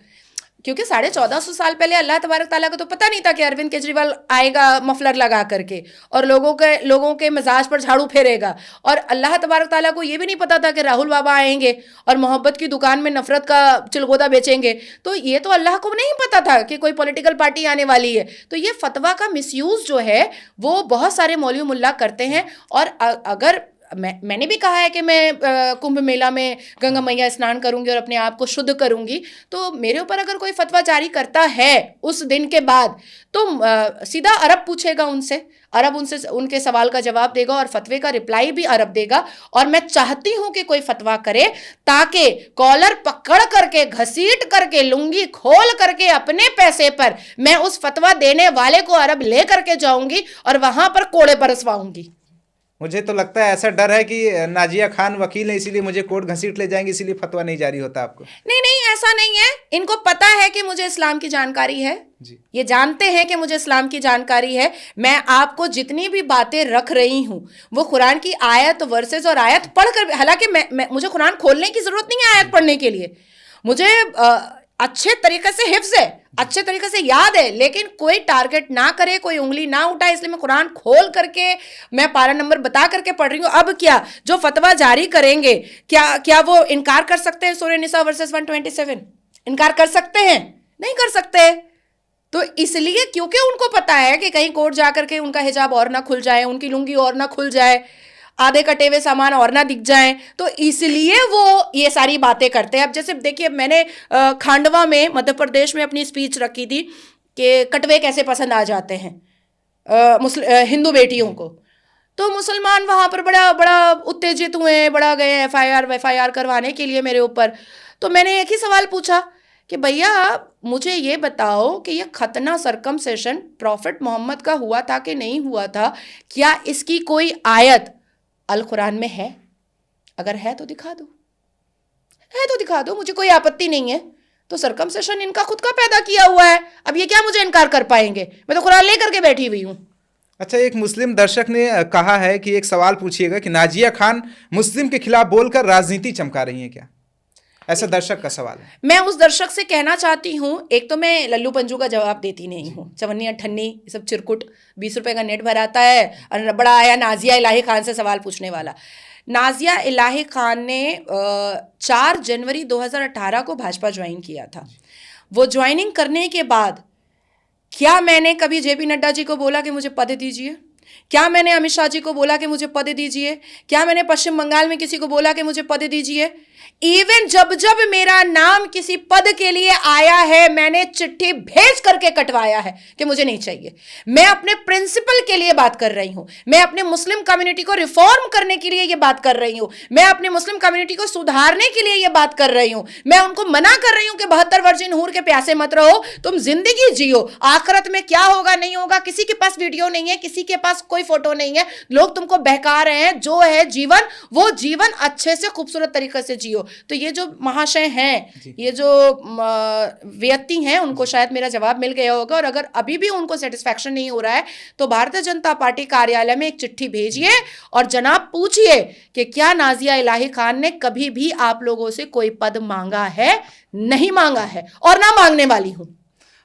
क्योंकि 1450 साल पहले अल्लाह तबारक ताला को तो पता नहीं था कि अरविंद केजरीवाल आएगा मफलर लगा करके और लोगों के मिजाज पर झाड़ू फेरेगा, और अल्लाह तबारक ताला को ये भी नहीं पता था कि राहुल बाबा आएंगे और मोहब्बत की दुकान में नफरत का चिलगोदा बेचेंगे। तो ये तो अल्लाह को नहीं पता था कि कोई पॉलिटिकल पार्टी आने वाली है। तो ये फतवा का मिसयूज़ जो है वो बहुत सारे मौलवी मुल्ला करते हैं। और अगर मैंने भी कहा है कि मैं कुंभ मेला में गंगा मैया स्नान करूंगी और अपने आप को शुद्ध करूंगी, तो मेरे ऊपर अगर कोई फतवा जारी करता है उस दिन के बाद, तो सीधा अरब पूछेगा उनसे, अरब उनके सवाल का जवाब देगा और फतवे का रिप्लाई भी अरब देगा। और मैं चाहती हूं कि कोई फतवा करे ताकि कॉलर पकड़ करके, घसीट करके, लुंगी खोल करके अपने पैसे पर मैं उस फतवा देने वाले को अरब ले करके जाऊंगी और वहां पर कोड़े बरसवाऊंगी। मुझे तो लगता है ऐसा डर है कि नाजिया खान वकील है इसीलिए मुझे कोर्ट घसीट ले जाएंगे, इसीलिए फतवा नहीं जारी होता आपको। नहीं, ऐसा नहीं है। इनको पता है कि मुझे इस्लाम की जानकारी है जी। ये जानते हैं कि मुझे इस्लाम की जानकारी है। मैं आपको जितनी भी बातें रख रही हूँ वो कुरान की आयत वर्सेस और आयत पढ़कर, हालांकि मुझे कुरान खोलने की जरूरत नहीं है आयत पढ़ने के लिए। मुझे अच्छे तरीके से हिफ्ज है, अच्छे तरीके से याद है, लेकिन कोई टारगेट ना करे, कोई उंगली ना उठाए, इसलिए मैं कुरान खोल करके मैं पारा नंबर बता करके पढ़ रही हूँ। अब क्या जो फतवा जारी करेंगे, क्या वो इनकार कर सकते हैं सूरह निसा वर्सेस 127? इनकार कर सकते हैं? नहीं कर सकते। तो इसलिए क्योंकि उनको पता है कि कहीं कोर्ट जाकर के उनका हिजाब और ना खुल जाए, उनकी लुंगी और ना खुल जाए, आधे कटे हुए सामान और ना दिख जाएं, तो इसलिए वो ये सारी बातें करते हैं। अब जैसे देखिए, मैंने खांडवा में मध्य प्रदेश में अपनी स्पीच रखी थी कि कटवे कैसे पसंद आ जाते हैं हिंदू बेटियों को, तो मुसलमान वहाँ पर बड़ा बड़ा उत्तेजित हुए, बड़ा गए एफआईआर करवाने के लिए मेरे ऊपर। तो मैंने एक ही सवाल पूछा कि भैया मुझे ये बताओ कि ये खतना सरकमसेशन प्रॉफिट मोहम्मद का हुआ था कि नहीं हुआ था? क्या इसकी कोई आयत अल कुरान में है? अगर है तो दिखा दो, है तो दिखा दो, मुझे कोई आपत्ति नहीं है। तो सरकमसेशन इनका खुद का पैदा किया हुआ है, अब ये क्या मुझे इनकार कर पाएंगे? मैं तो कुरान लेकर के बैठी हुई हूँ। अच्छा, एक मुस्लिम दर्शक ने कहा है कि एक सवाल पूछिएगा कि नाजिया खान मुस्लिम के खिलाफ बोलकर राजनीति चमका रही हैं क्या? ऐसा दर्शक का सवाल है। मैं उस दर्शक से कहना चाहती हूँ, एक तो मैं लल्लू पंजू का जवाब देती नहीं हूँ, चवन्नी अठन्नी ये सब चिरकुट, 20 रुपए का नेट भराता है और बड़ा आया नाजिया इलाही खान से सवाल पूछने वाला। नाजिया इलाही खान ने 4 जनवरी 2018 को भाजपा ज्वाइन किया था। वो ज्वाइनिंग करने के बाद क्या मैंने कभी जेपी नड्डा जी को बोला कि मुझे पद दीजिए? क्या मैंने अमित शाह जी को बोला कि मुझे पद दीजिए? क्या मैंने पश्चिम बंगाल में किसी को बोला कि मुझे पद दीजिए? इवन जब जब मेरा नाम किसी पद के लिए आया है, मैंने चिट्ठी भेज करके कटवाया है कि मुझे नहीं चाहिए। मैं अपने प्रिंसिपल के लिए बात कर रही हूं, मैं अपने मुस्लिम कम्युनिटी को रिफॉर्म करने के लिए ये बात कर रही हूं, मैं अपने मुस्लिम कम्युनिटी को सुधारने के लिए ये बात कर रही हूं। मैं उनको मना कर रही हूं कि 72 वर्जिन हूर के प्यासे मत रहो, तुम जिंदगी जियो, आखिरत में क्या होगा नहीं होगा किसी के पास वीडियो नहीं है, किसी के पास कोई फोटो नहीं है, लोग तुमको बहका रहे हैं। जो है जीवन, वो जीवन अच्छे से खूबसूरत तरीके से जियो। तो ये जो महाशय हैं, ये जो व्यक्ति हैं, उनको शायद मेरा जवाब मिल गया होगा, और अगर अभी भी उनको सेटिस्फैक्शन नहीं हो रहा है तो भारतीय जनता पार्टी कार्यालय में एक चिट्ठी भेजिए और जनाब पूछिए कि क्या नाजिया इलाही खान ने कभी भी आप लोगों से कोई पद मांगा है? नहीं मांगा है और ना मांगने वाली हूं।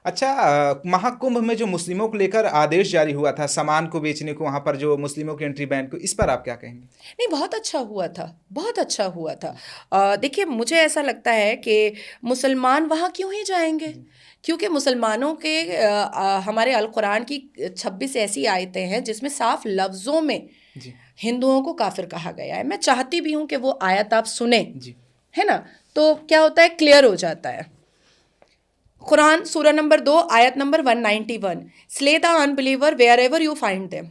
अच्छा, महाकुंभ में जो मुस्लिमों को लेकर आदेश जारी हुआ था सामान को बेचने को, वहां पर जो मुस्लिमों की एंट्री बैन को, इस पर आप क्या कहेंगे? नहीं, बहुत अच्छा हुआ था, बहुत अच्छा हुआ था। देखिए, मुझे ऐसा लगता है कि मुसलमान वहाँ क्यों ही जाएंगे, क्योंकि मुसलमानों के हमारे अल कुरान की 26 ऐसी आयतें हैं जिसमें साफ लफ्ज़ों में हिंदुओं को काफिर कहा गया है। मैं चाहती भी हूँ कि वो आयत आप सुने, है ना, तो क्या होता है, क्लियर हो जाता है। कुरान सूरह नंबर 2 आयत number 191, slay the unbeliever wherever you find them.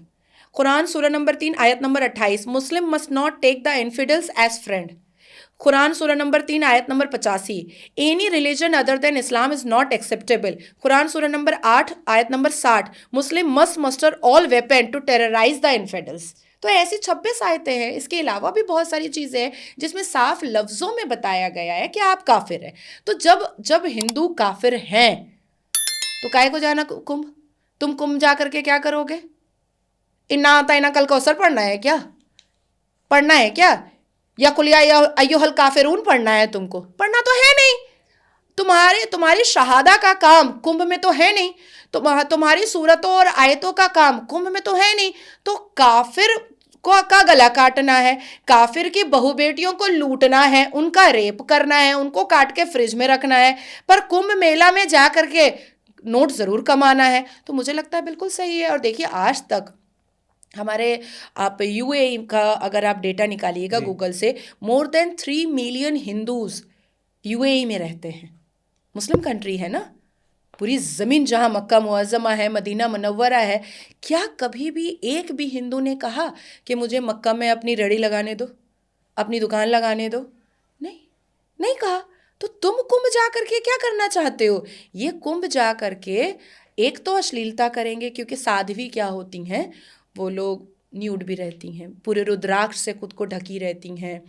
कुरान सूरह नंबर 3 आयत number 28, Muslim must not take the infidels as friend. कुरान सूरह नंबर 3 आयत number 85, any religion other than Islam is not acceptable. कुरान सूरह नंबर 8 आयत number 60, Muslim must muster all weapon to terrorise the infidels. तो ऐसी 26 आयतें हैं। इसके अलावा भी बहुत सारी चीज़ें हैं जिसमें साफ लफ्ज़ों में बताया गया है कि आप काफिर हैं। तो जब हिंदू काफिर हैं तो काहे को जाना कुंभ? तुम कुंभ जा करके क्या करोगे? इन्ना आता इन्ना कल कौसर पढ़ना है क्या? पढ़ना है क्या? या कुलिया अय्युहल काफिरून पढ़ना है तुमको? पढ़ना तो है नहीं। तुम्हारी शहादा का काम कुंभ में तो है नहीं, तुम्हारी सूरतों और आयतों का काम कुंभ में तो है नहीं। तो काफिर का गला काटना है, काफिर की बहु बेटियों को लूटना है, उनका रेप करना है, उनको काट के फ्रिज में रखना है, पर कुंभ मेला में जा करके नोट ज़रूर कमाना है। तो मुझे लगता है बिल्कुल सही है। और देखिए, आज तक हमारे आप यूएई का अगर आप डेटा निकालिएगा गूगल से, more than 3 million Hindus UAE में रहते हैं। मुस्लिम कंट्री है ना, पूरी ज़मीन जहाँ मक्का मुअज़्ज़मा है, मदीना मुनव्वरा है, क्या कभी भी एक भी हिंदू ने कहा कि मुझे मक्का में अपनी रेड़ी लगाने दो, अपनी दुकान लगाने दो? नहीं कहा। तो तुम कुंभ जा करके क्या करना चाहते हो? ये कुंभ जा करके एक तो अश्लीलता करेंगे, क्योंकि साध्वी क्या होती हैं, वो लोग न्यूड भी रहती हैं, पूरे रुद्राक्ष से खुद को ढकी रहती हैं।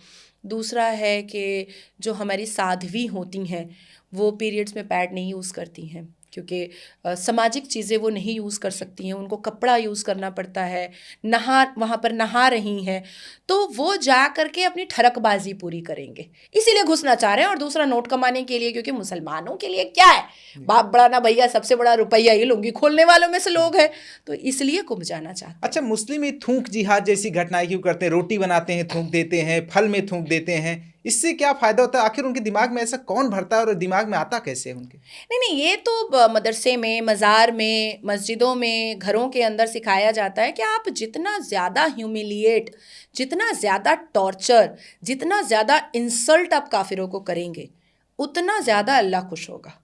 दूसरा है कि जो हमारी साध्वी होती हैं वो पीरियड्स में पैड नहीं यूज़ करती हैं, क्योंकि सामाजिक चीज़ें वो नहीं यूज़ कर सकती हैं, उनको कपड़ा यूज़ करना पड़ता है, वहाँ पर नहा रही हैं, तो वो जा करके अपनी ठरकबाजी पूरी करेंगे, इसीलिए घुसना चाह रहे हैं। और दूसरा नोट कमाने के लिए, क्योंकि मुसलमानों के लिए क्या है, बाप बड़ा ना भैया, सबसे बड़ा रुपया ये लुंगी खोलने वालों में से लोग हैं, तो इसलिए कुंभ जाना चाहते हैं। अच्छा, मुस्लिम ये थूक जिहाद जैसी घटनाएं क्यों करते हैं? रोटी बनाते हैं थूक देते हैं, फल में थूक देते हैं, इससे क्या फायदा होता है? आखिर उनके दिमाग में ऐसा कौन भरता है और दिमाग में आता कैसे है उनके? नहीं, ये तो मदरसे में, मज़ार में, मस्जिदों में, घरों के अंदर सिखाया जाता है कि आप जितना ज़्यादा ह्यूमिलिएट, जितना ज़्यादा टॉर्चर, जितना ज़्यादा इंसल्ट आप काफिरों को करेंगे, उतना ज़्यादा अल्लाह खुश होगा।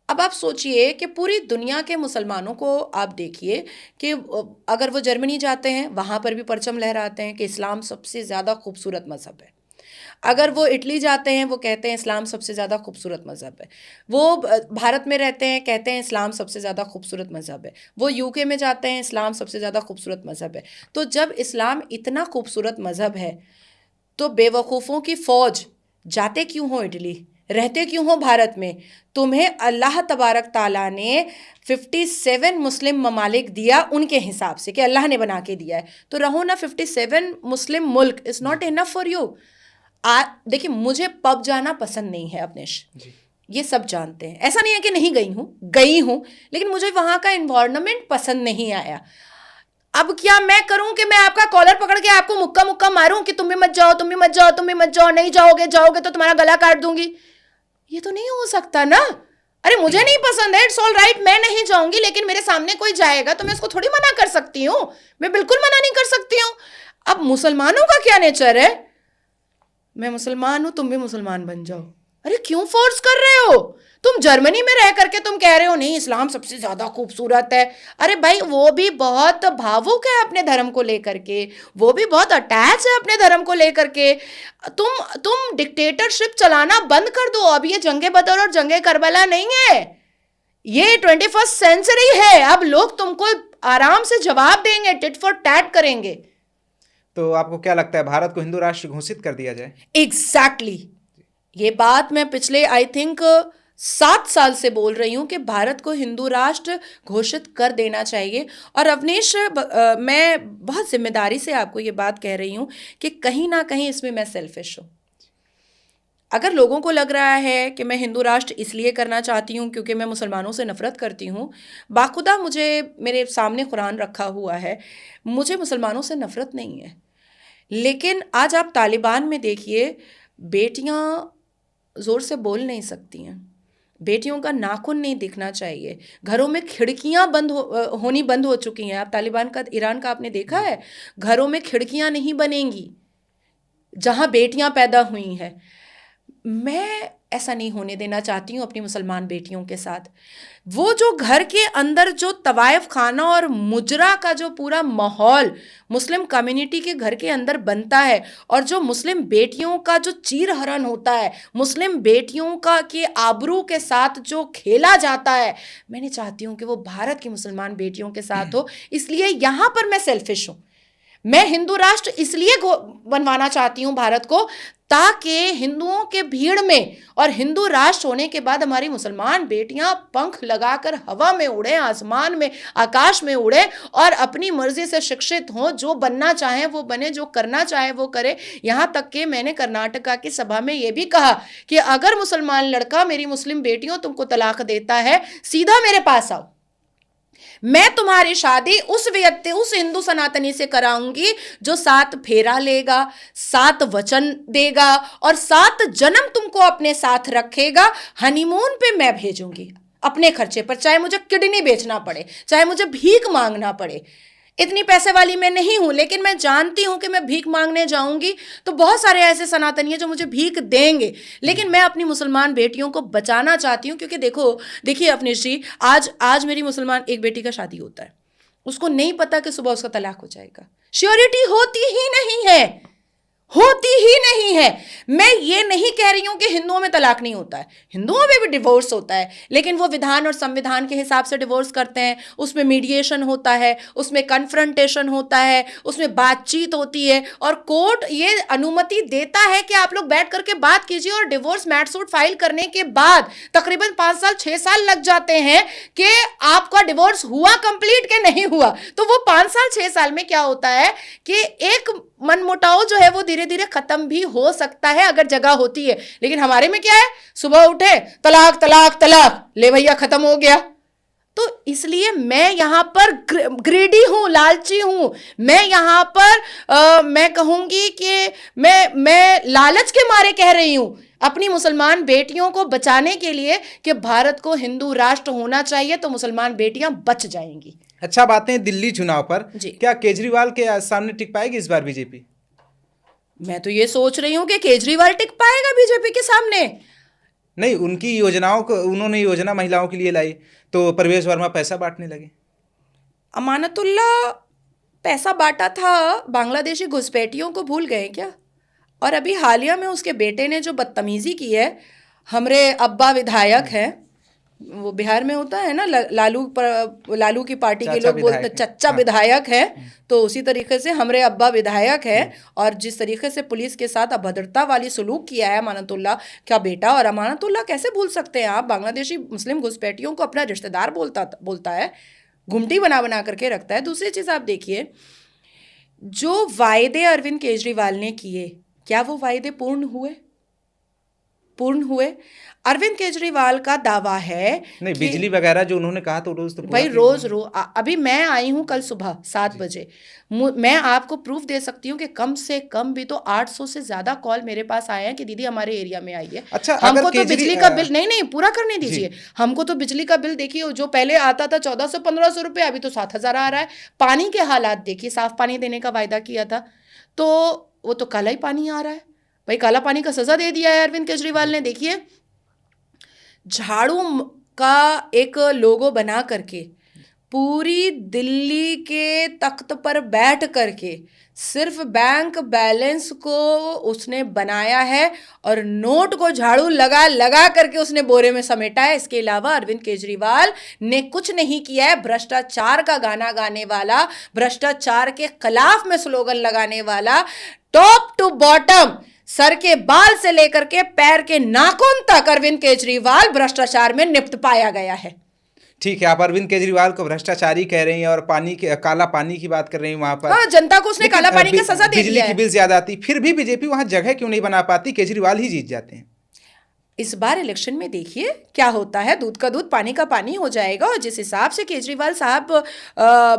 अब आप सोचिए कि पूरी दुनिया के मुसलमानों को आप देखिए कि अगर वो जर्मनी जाते हैं, वहाँ पर भी परचम लहराते हैं कि इस्लाम सबसे ज़्यादा खूबसूरत मज़हब है। अगर वो इटली जाते हैं, वो कहते हैं इस्लाम सबसे ज़्यादा खूबसूरत मज़हब है। वो भारत में रहते हैं, कहते हैं इस्लाम सबसे ज़्यादा खूबसूरत मज़हब है। वो यूके में जाते हैं, इस्लाम सबसे ज़्यादा खूबसूरत मज़हब है। तो जब इस्लाम इतना खूबसूरत मज़हब है, तो बेवकूफ़ों की फ़ौज जाते क्यों हो इटली, रहते क्यों हो भारत में? तुम्हें अल्लाह तबारक ताला ने 57 मुस्लिम ममालिक दिया उनके हिसाब से, कि अल्लाह ने बना के दिया है, तो रहो ना 57 मुस्लिम मुल्क। Is not enough for you. देखिए, मुझे पब जाना पसंद नहीं है अपनेश, ये सब जानते हैं। ऐसा नहीं है कि नहीं गई हूँ, लेकिन मुझे वहाँ का इन्वायरमेंट पसंद नहीं आया। अब क्या मैं करूं कि मैं आपका कॉलर पकड़ के आपको मुक्का मुक्का मारूं कि तुम भी मत जाओ, तुम भी मत जाओ, तुम भी मत जाओ, नहीं जाओगे तो तुम्हारा गला काट दूंगी? ये तो नहीं हो सकता ना। अरे मुझे नहीं पसंद है, इट्स ऑल राइट, मैं नहीं जाऊंगी, लेकिन मेरे सामने कोई जाएगा तो मैं उसको थोड़ी मना कर सकती हूँ। मैं बिल्कुल मना नहीं कर सकती हूँ। अब मुसलमानों का क्या नेचर है, मैं मुसलमान हूं, तुम भी मुसलमान बन जाओ। अरे क्यों फोर्स कर रहे हो? तुम जर्मनी में रह करके तुम कह रहे हो नहीं इस्लाम सबसे ज्यादा खूबसूरत है। अरे भाई, वो भी बहुत भावुक है अपने धर्म को लेकर के, वो भी बहुत अटैच है अपने धर्म को लेकर के। तुम डिक्टेटरशिप चलाना बंद कर दो। अब ये जंगे बदर और जंगे करबला नहीं है, ये 21st सेंचुरी है। अब लोग तुमको आराम से जवाब देंगे, टिट फॉर टैट करेंगे। तो आपको क्या लगता है, भारत को हिंदू राष्ट्र घोषित कर दिया जाए? एग्जैक्टली ये बात मैं पिछले आई थिंक 7 साल से बोल रही हूँ कि भारत को हिंदू राष्ट्र घोषित कर देना चाहिए। और अवनीश, मैं बहुत जिम्मेदारी से आपको ये बात कह रही हूँ कि कहीं ना कहीं इसमें मैं सेल्फिश हूँ। अगर लोगों को लग रहा है कि मैं हिंदू राष्ट्र इसलिए करना चाहती हूँ क्योंकि मैं मुसलमानों से नफ़रत करती हूँ, बाखुदा मुझे मेरे सामने कुरान रखा हुआ है, मुझे मुसलमानों से नफ़रत नहीं है। लेकिन आज आप तालिबान में देखिए, बेटियाँ ज़ोर से बोल नहीं सकती हैं, बेटियों का नाखून नहीं दिखना चाहिए, घरों में खिड़कियां होनी बंद हो चुकी हैं। आप तालिबान का, ईरान का आपने देखा है, घरों में खिड़कियां नहीं बनेंगी जहां बेटियां पैदा हुई हैं। मैं ऐसा नहीं होने देना चाहती हूँ अपनी मुसलमान बेटियों के साथ। वो जो घर के अंदर जो तवायफ खाना और मुजरा का जो पूरा माहौल मुस्लिम कम्युनिटी के घर के अंदर बनता है, और जो मुस्लिम बेटियों का जो चीरहरण होता है, मुस्लिम बेटियों का के आबरू के साथ जो खेला जाता है, मैं नहीं चाहती हूँ कि वो भारत की मुसलमान बेटियों के साथ हो। इसलिए यहाँ पर मैं सेल्फिश हूँ। मैं हिंदू राष्ट्र इसलिए बनवाना चाहती हूँ भारत को, ताकि हिंदुओं के भीड़ में और हिंदू राष्ट्र होने के बाद हमारी मुसलमान बेटियां पंख लगाकर हवा में उड़े, आसमान में, आकाश में उड़े और अपनी मर्जी से शिक्षित हों, जो बनना चाहे वो बने, जो करना चाहे वो करे। यहाँ तक कि मैंने कर्नाटका की सभा में ये भी कहा कि अगर मुसलमान लड़का मेरी मुस्लिम बेटियों तुमको तलाक देता है, सीधा मेरे पास आओ, मैं तुम्हारी शादी उस व्यक्ति, उस हिंदू सनातनी से कराऊंगी जो 7 फेरा लेगा, 7 वचन देगा और 7 जन्म तुमको अपने साथ रखेगा। हनीमून पे मैं भेजूंगी अपने खर्चे पर, चाहे मुझे किडनी बेचना पड़े, चाहे मुझे भीख मांगना पड़े। इतनी पैसे वाली मैं नहीं हूं, लेकिन मैं जानती हूं कि मैं भीख मांगने जाऊंगी तो बहुत सारे ऐसे सनातनी हैं जो मुझे भीख देंगे, लेकिन मैं अपनी मुसलमान बेटियों को बचाना चाहती हूं। क्योंकि देखिए अवनीश जी, आज मेरी मुसलमान एक बेटी का शादी होता है, उसको नहीं पता कि सुबह उसका तलाक हो जाएगा, श्योरिटी होती ही नहीं है। होती ही नहीं है। मैं ये नहीं कह रही हूं कि हिंदुओं में तलाक नहीं होता है, हिंदुओं में भी डिवोर्स होता है, लेकिन वो विधान और संविधान के हिसाब से डिवोर्स करते हैं। उसमें मीडिएशन होता है, उसमें कन्फ्रंटेशन होता है, उसमें बातचीत होती है, और कोर्ट ये अनुमति देता है कि आप लोग बैठ करके बात कीजिए। और डिवोर्स मैट सूट फाइल करने के बाद तकरीबन 5 साल 6 साल लग जाते हैं कि आपका डिवोर्स हुआ कंप्लीट के नहीं हुआ। तो वो 5 साल 6 साल में क्या होता है कि एक मनमुटाव जो है वो धीरे धीरे खत्म भी हो सकता है अगर जगह होती है। लेकिन हमारे में क्या है, सुबह उठे तलाक तलाक तलाक, ले भैया खत्म हो गया। तो इसलिए मैं यहां पर ग्रीडी हूं, लालची हूं। मैं यहां पर मैं कहूंगी कि मैं लालच के मारे कह रही हूं अपनी मुसलमान बेटियों को बचाने के लिए कि भारत को हिंदू राष्ट्र होना चाहिए, तो मुसलमान बेटियां बच जाएंगी। अच्छा, बातें हैं दिल्ली चुनाव पर, जी। क्या केजरीवाल के सामने टिक पाएगी इस बार बीजेपी? मैं तो ये सोच रही हूं कि केजरीवाल टिक पाएगा बीजेपी के सामने। नहीं, उनकी योजनाओं को, उन्होंने योजना महिलाओं के लिए लाई तो प्रवेश वर्मा पैसा बांटने लगे। अमानतुल्ला पैसा बांटा था, बांग्लादेशी घुसपैठियों को भूल गए क्या? और अभी हालिया में उसके बेटे ने जो बदतमीजी की है, हमरे अब्बा विधायक हैं, वो बिहार में होता है ना, लालू की पार्टी के लोग बोलते चच्चा विधायक है, तो उसी तरीके से हमरे अब्बा विधायक है। और जिस तरीके से पुलिस के साथ अभद्रता वाली सलूक किया है अमानतुल्ला का बेटा, और अमानतुल्ला कैसे भूल सकते हैं आप, बांग्लादेशी मुस्लिम घुसपैठियों को अपना रिश्तेदार बोलता है, घुमटी बना बना करके रखता है। दूसरी चीज़ आप देखिए, जो वायदे अरविंद केजरीवाल ने किए, क्या वो वायदे पूर्ण हुए? अरविंद केजरीवाल का दावा है नहीं, बिजली वगैरह जो उन्होंने कहा तो रोज तो भाई रोज अभी मैं आई हूं कल सुबह 7 बजे, मैं आपको प्रूफ दे सकती हूँ कि कम से कम भी तो 800 से ज्यादा कॉल मेरे पास आए हैं कि दीदी हमारे एरिया में आई है। अच्छा, हमको तो बिजली का बिल नहीं पूरा करने दीजिए। हमको तो बिजली का बिल देखिए, जो पहले आता था 1400-1500 रुपये, अभी तो 7000 आ रहा है। पानी के हालात देखिए, साफ पानी देने का वायदा किया था तो वो तो काला ही पानी आ रहा है। भाई काला पानी का सजा दे दिया है अरविंद केजरीवाल ने। देखिए, झाड़ू का एक लोगो बना करके पूरी दिल्ली के तख्त पर बैठ करके सिर्फ बैंक बैलेंस को उसने बनाया है और नोट को झाड़ू लगा लगा करके उसने बोरे में समेटा है। इसके अलावा अरविंद केजरीवाल ने कुछ नहीं किया है। भ्रष्टाचार का गाना गाने वाला, भ्रष्टाचार के खिलाफ में स्लोगन लगाने वाला, टॉप टू बॉटम, सर के बाल से लेकर के पैर के नाखून तक अरविंद केजरीवाल भ्रष्टाचार में निपट पाया गया है। ठीक है, आप अरविंद केजरीवाल को भ्रष्टाचारी कह रही हैं और पानी के काला पानी की बात कर रही हैं वहां पर। हाँ, जनता को उसने काला पानी की सजा दे दी है। बिजली की बिल ज्यादा आती, फिर भी बीजेपी वहां जगह क्यों नहीं बना पाती? केजरीवाल ही जीत जाते हैं। इस बार इलेक्शन में देखिए क्या होता है, दूध का दूध पानी का पानी हो जाएगा। और जिस हिसाब से केजरीवाल साहब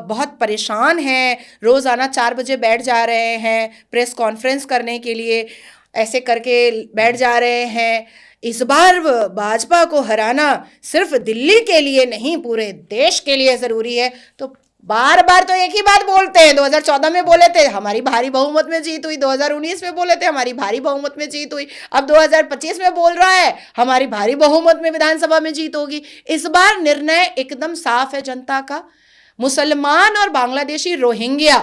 बहुत परेशान हैं, रोज़ाना 4 बजे बैठ जा रहे हैं प्रेस कॉन्फ्रेंस करने के लिए, ऐसे करके बैठ जा रहे हैं। इस बार भाजपा को हराना सिर्फ दिल्ली के लिए नहीं, पूरे देश के लिए ज़रूरी है। तो बार बार तो एक ही बात बोलते हैं। 2014 में बोले थे हमारी भारी बहुमत में जीत हुई, 2019 में बोले थे हमारी भारी बहुमत में जीत हुई, अब 2025 में बोल रहा है हमारी भारी बहुमत में विधानसभा में जीत होगी। इस बार निर्णय एकदम साफ है जनता का। मुसलमान और बांग्लादेशी रोहिंग्या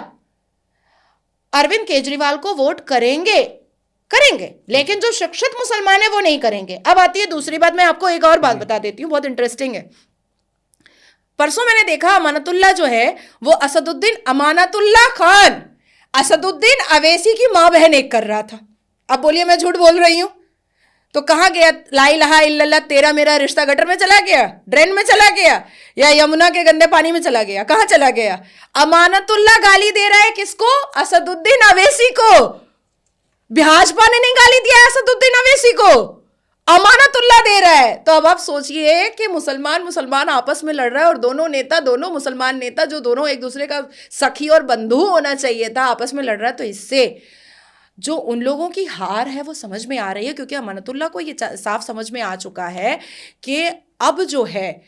अरविंद केजरीवाल को वोट करेंगे, लेकिन जो शिक्षित मुसलमान है वो नहीं करेंगे। अब आती है दूसरी बात, मैं आपको एक और बात बता देती हूँ, बहुत इंटरेस्टिंग है। परसों मैंने देखा अमानतुल्ला जो है वो अमानतुल्ला खान असदुद्दीन अवैसी की माँ बहन एक कर रहा था। अब बोलिए मैं झूठ बोल रही हूँ तो कहाँ गया? ला इलाहा इल्लल्लाह तेरा मेरा रिश्ता गटर में चला गया, ड्रेन में चला गया, या यमुना के गंदे पानी में चला गया? कहाँ चला गया? अमानतुल्ला गाली दे रहा है किसको? असदुद्दीन अवैसी को। भाजपा ने नहीं गाली दिया है असदुद्दीन अवैसी को, अमानतुल्ला दे रहा है। तो अब आप सोचिए कि मुसलमान आपस में लड़ रहा है और दोनों मुसलमान नेता जो दोनों एक दूसरे का सखी और बंधु होना चाहिए था, आपस में लड़ रहा है। तो इससे जो उन लोगों की हार है वो समझ में आ रही है, क्योंकि अमानतुल्ला को ये साफ समझ में आ चुका है कि अब जो है,